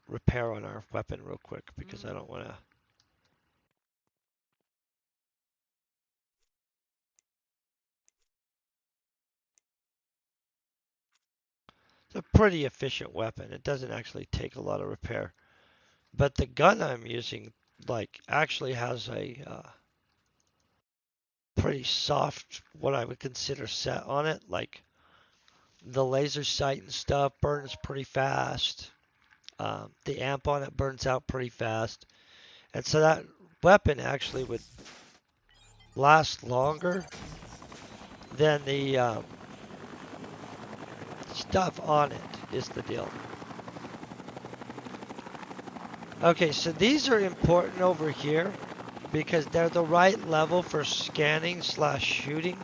repair on our weapon real quick because I don't want to. It's a pretty efficient weapon. It doesn't actually take a lot of repair. But the gun I'm using, like, actually has a pretty soft, what I would consider set on it. Like, the laser sight and stuff burns pretty fast. The amp on it burns out pretty fast. And so that weapon actually would last longer than the stuff on it is the deal. Okay, so these are important over here because they're the right level for scanning slash shooting.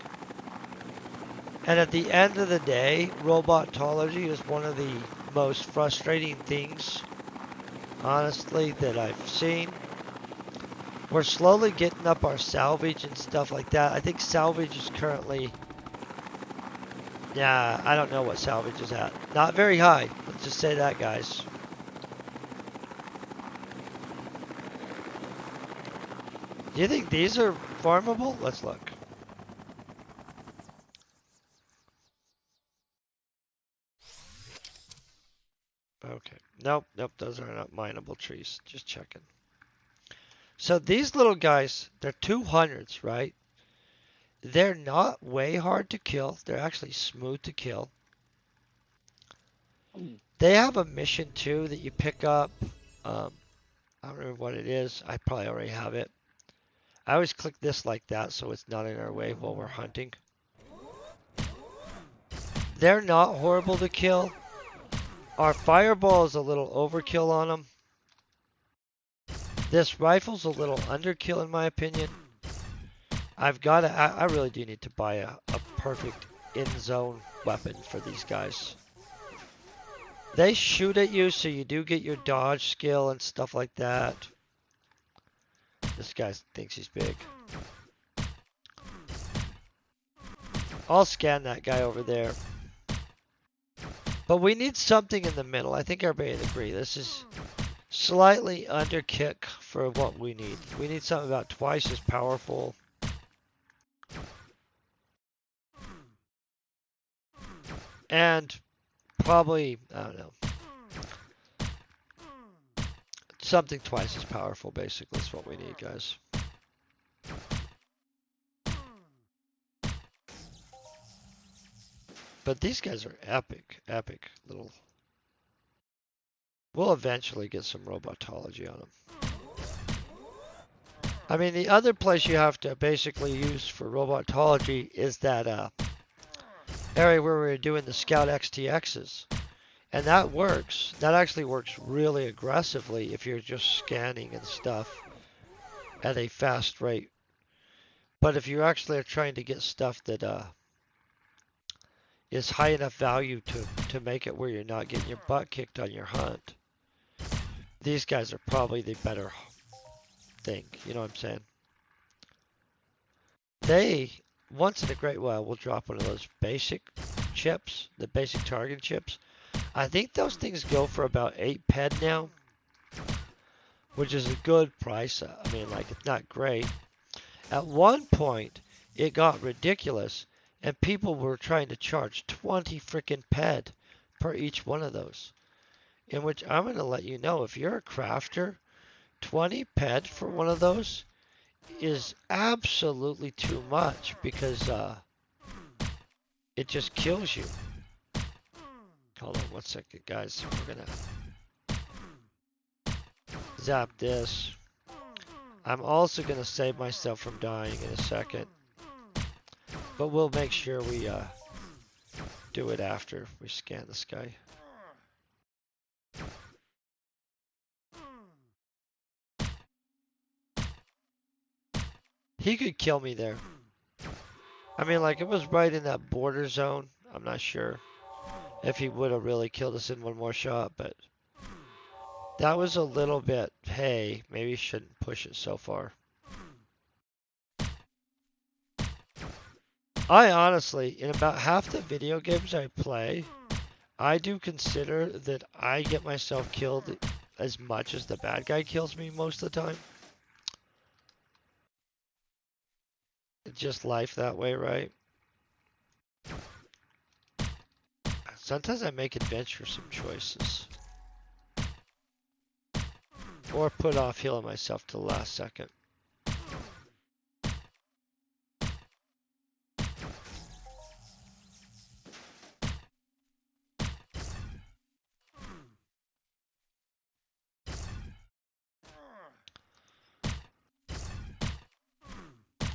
And at the end of the day, robotology is one of the most frustrating things, honestly, that I've seen. We're slowly getting up our salvage and stuff like that. I think salvage is currently, yeah, I don't know what salvage is at. Not very high. Let's just say that, guys. Do you think these are farmable? Let's look. Okay. Nope, nope, those are not mineable trees. Just checking. So these little guys, they're 200s, right? They're not way hard to kill. They're actually smooth to kill. They have a mission too that you pick up. Um, I don't remember what it is. I probably already have it. I always click this like that so it's not in our way while we're hunting. They're not horrible to kill. Our fireball is a little overkill on them. This rifle's a little underkill in my opinion. I really do need to buy a perfect in-zone weapon for these guys. They shoot at you, so you do get your dodge skill and stuff like that. This guy thinks he's big. I'll scan that guy over there. But we need something in the middle. I think everybody would agree. This is slightly underkick for what we need. We need something about twice as powerful. And probably, I don't know, something twice as powerful, basically, is what we need, guys. But these guys are epic, epic little... We'll eventually get some robotology on them. I mean, the other place you have to basically use for robotology is that area where we were doing the Scout XTXs. And that works. That actually works really aggressively if you're just scanning and stuff at a fast rate. But if you actually are trying to get stuff that is high enough value to make it where you're not getting your butt kicked on your hunt, these guys are probably the better thing. You know what I'm saying? They, once in a great while, will drop one of those basic chips, the basic target chips. I think those things go for about 8 ped now, which is a good price. I mean, like, it's not great. At one point, it got ridiculous, and people were trying to charge 20 freaking ped per each one of those. In which I'm going to let you know, if you're a crafter, 20 ped for one of those is absolutely too much because it just kills you. Hold on 1 second, guys. We're gonna zap this. I'm also gonna save myself from dying in a second, but we'll make sure we do it after we scan this guy. He could kill me there. I mean, like, it was right in that border zone. I'm not sure if he would have really killed us in one more shot, but that was a little bit, hey, maybe shouldn't push it so far. I honestly, in about half the video games I play, I do consider that I get myself killed as much as the bad guy kills me most of the time. It's just life that way, right? Sometimes I make adventuresome choices. Or put off healing myself to the last second.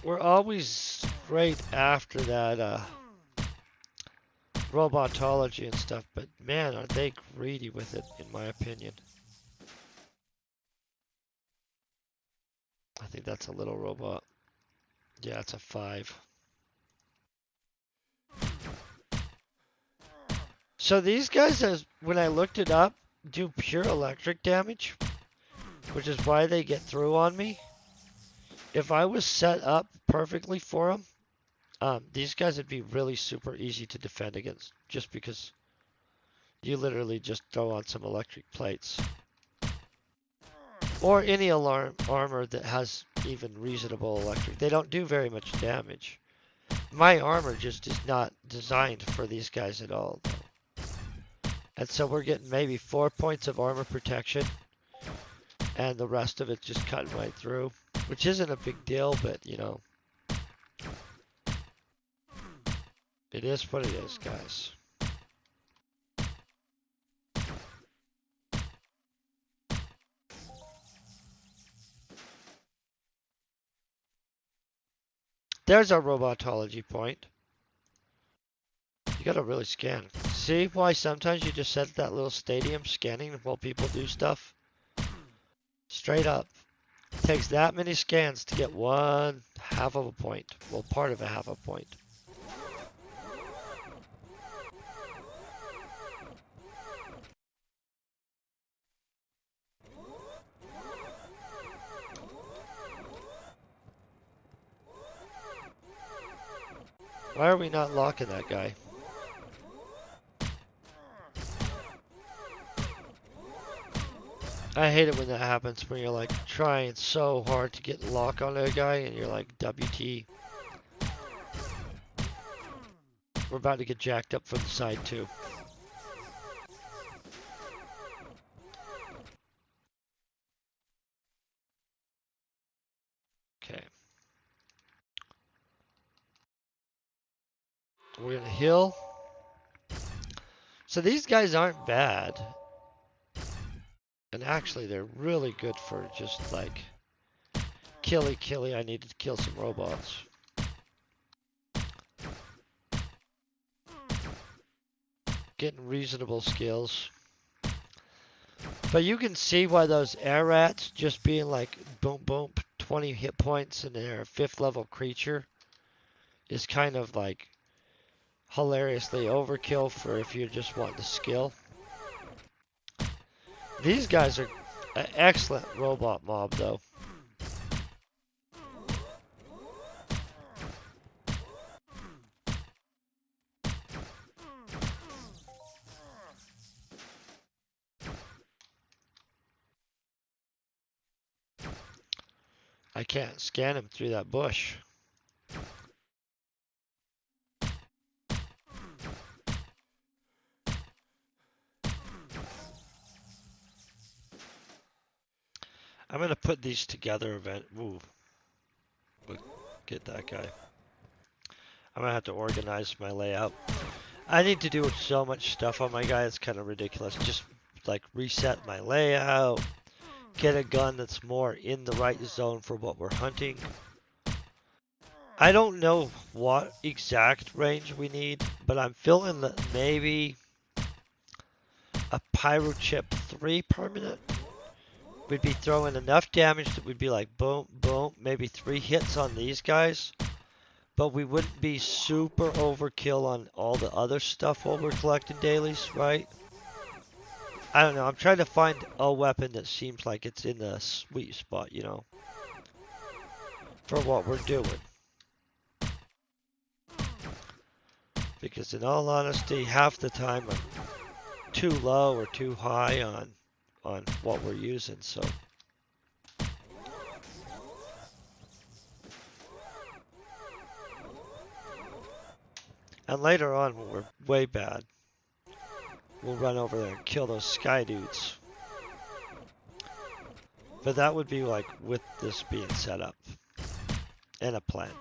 We're always right after that robotology and stuff, but man, are they greedy with it, in my opinion. I think that's a little robot. Yeah, it's a 5. So these guys, as when I looked it up, do pure electric damage, which is why they get through on me. If I was set up perfectly for them, these guys would be really super easy to defend against, just because you literally just throw on some electric plates. Or any armor that has even reasonable electric. They don't do very much damage. My armor just is not designed for these guys at all, though. And so we're getting maybe 4 points of armor protection, and the rest of it just cutting right through, which isn't a big deal, but you know, it is what it is, guys. There's our robotology point. You gotta really scan. See why sometimes you just set that little stadium scanning while people do stuff? Straight up. Takes that many scans to get 1/2 of a point. Well, part of a half a point. Why are we not locking that guy? I hate it when that happens, when you're like trying so hard to get lock on a guy and you're like, WT. We're about to get jacked up from the side too. Okay. We're gonna heal. So these guys aren't bad. And actually they're really good for just like killy, I need to kill some robots. Getting reasonable skills. But you can see why those air rats just being like boom boom 20 hit points and they're a 5th level creature is kind of like hilariously overkill for if you just want the skill. These guys are an excellent robot mob though. I can't scan him through that bush. I'm gonna put these together event. Ooh, get that guy. I'm gonna have to organize my layout. I need to do so much stuff on my guy, it's kind of ridiculous. Just like reset my layout, get a gun that's more in the right zone for what we're hunting. I don't know what exact range we need, but I'm feeling that maybe a pyro chip 3 permanent. We'd be throwing enough damage that we'd be like boom, boom, maybe 3 hits on these guys. But we wouldn't be super overkill on all the other stuff while we're collecting dailies, right? I don't know. I'm trying to find a weapon that seems like it's in the sweet spot, you know, for what we're doing. Because in all honesty, half the time I'm too low or too high on what we're using, so. And later on, when we're way bad, we'll run over there and kill those sky dudes. But that would be like with this being set up and a plan.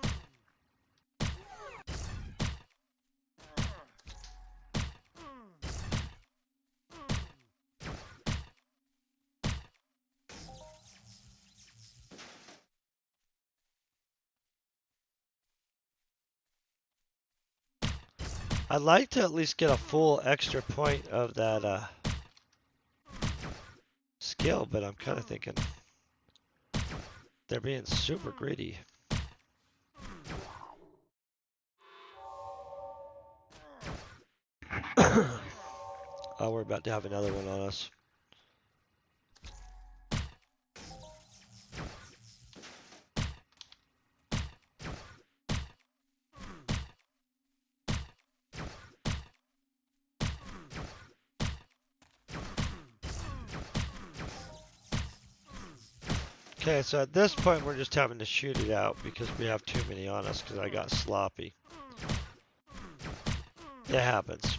I'd like to at least get a full extra point of that skill, but I'm kind of thinking they're being super greedy. Oh, we're about to have another one on us. Okay, so at this point we're just having to shoot it out because we have too many on us because I got sloppy. It happens.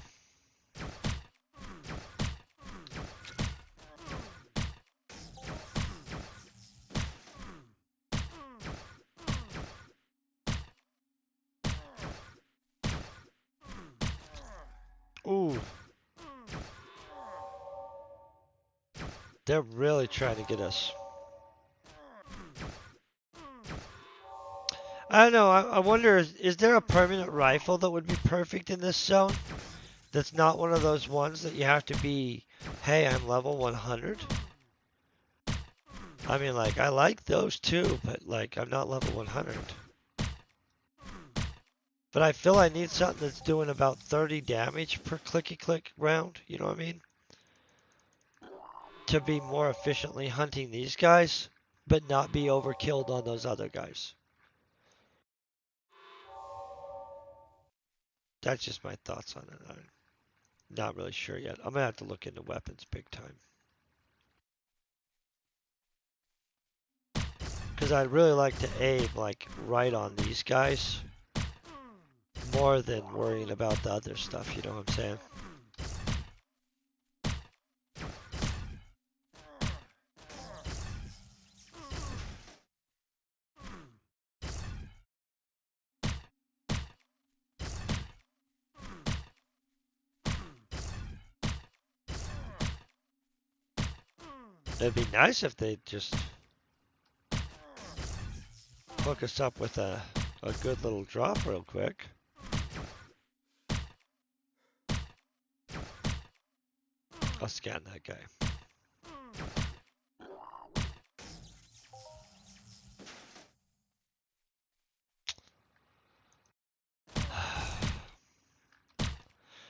Ooh. They're really trying to get us. I don't know, I wonder, is there a permanent rifle that would be perfect in this zone? That's not one of those ones that you have to be, hey, I'm level 100? I mean, like, I like those too, but, like, I'm not level 100. But I feel I need something that's doing about 30 damage per clicky-click round, you know what I mean? To be more efficiently hunting these guys, but not be overkilled on those other guys. That's just my thoughts on it. I'm not really sure yet. I'm gonna have to look into weapons big time. Because I'd really like to aim, like, right on these guys. More than worrying about the other stuff, you know what I'm saying? It'd be nice if they just hook us up with a good little drop real quick. I'll scan that guy.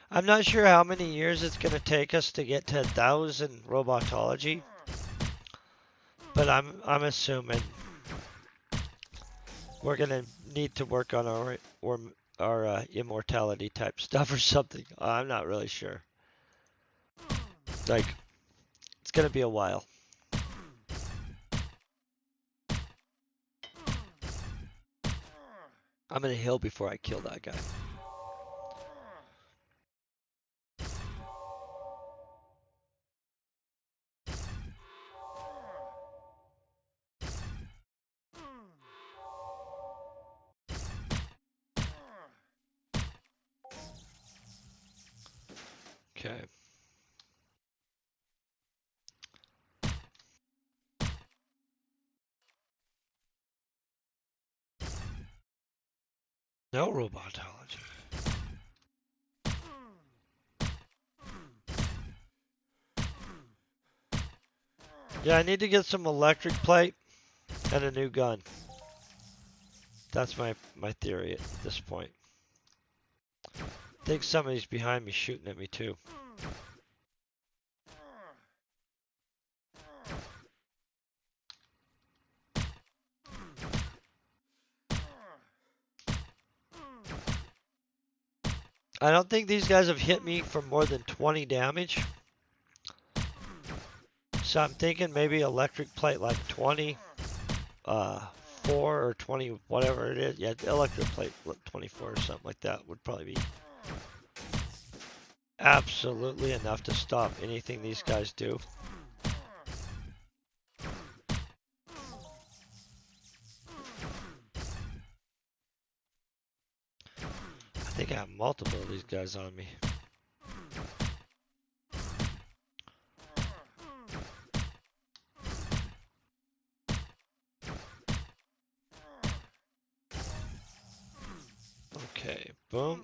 I'm not sure how many years it's going to take us to get to 1,000 robotology, but I'm assuming we're going to need to work on our immortality type stuff or something. I'm not really sure. Like, it's going to be a while. I'm going to heal before I kill that guy. Okay. No robotology. Yeah, I need to get some electric plate and a new gun. That's my theory at this point. I think somebody's behind me shooting at me too. I don't think these guys have hit me for more than 20 damage. So I'm thinking maybe electric plate like 20, 4 or 20, whatever it is. Yeah, electric plate 24 or something like that would probably be absolutely enough to stop anything these guys do. I think I have multiple of these guys on me. Okay, boom.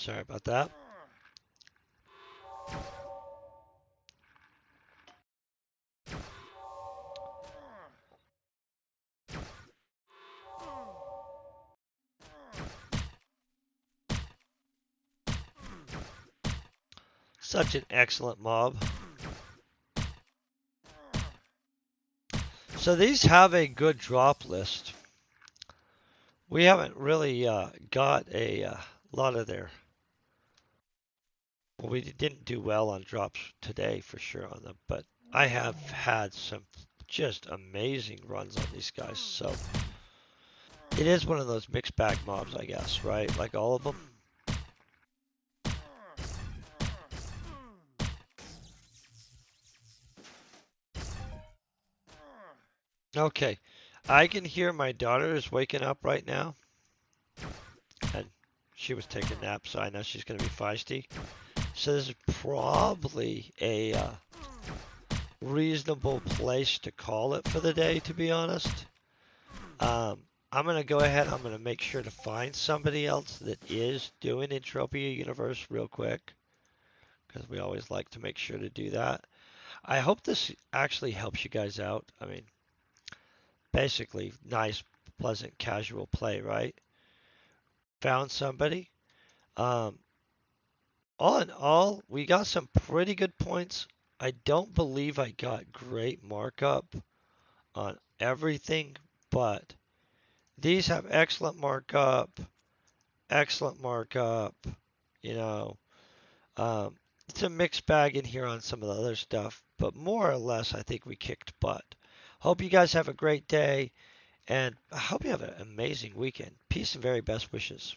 Sorry about that. Such an excellent mob. So these have a good drop list. We haven't really got a lot of their. Well, we didn't do well on drops today for sure on them, but I have had some just amazing runs on these guys. So it is one of those mixed bag mobs, I guess, right? Like all of them. Okay, I can hear my daughter is waking up right now, and she was taking a nap, so I know she's going to be feisty. So this is probably a reasonable place to call it for the day, to be honest. I'm going to go ahead. I'm going to make sure to find somebody else that is doing Entropia Universe real quick, because we always like to make sure to do that. I hope this actually helps you guys out. I mean, basically, nice, pleasant, casual play, right? Found somebody. Um, all in all, we got some pretty good points. I don't believe I got great markup on everything, but these have excellent markup, excellent markup. You know, um, it's a mixed bag in here on some of the other stuff, but more or less, I think we kicked butt. Hope you guys have a great day, and I hope you have an amazing weekend. Peace and very best wishes.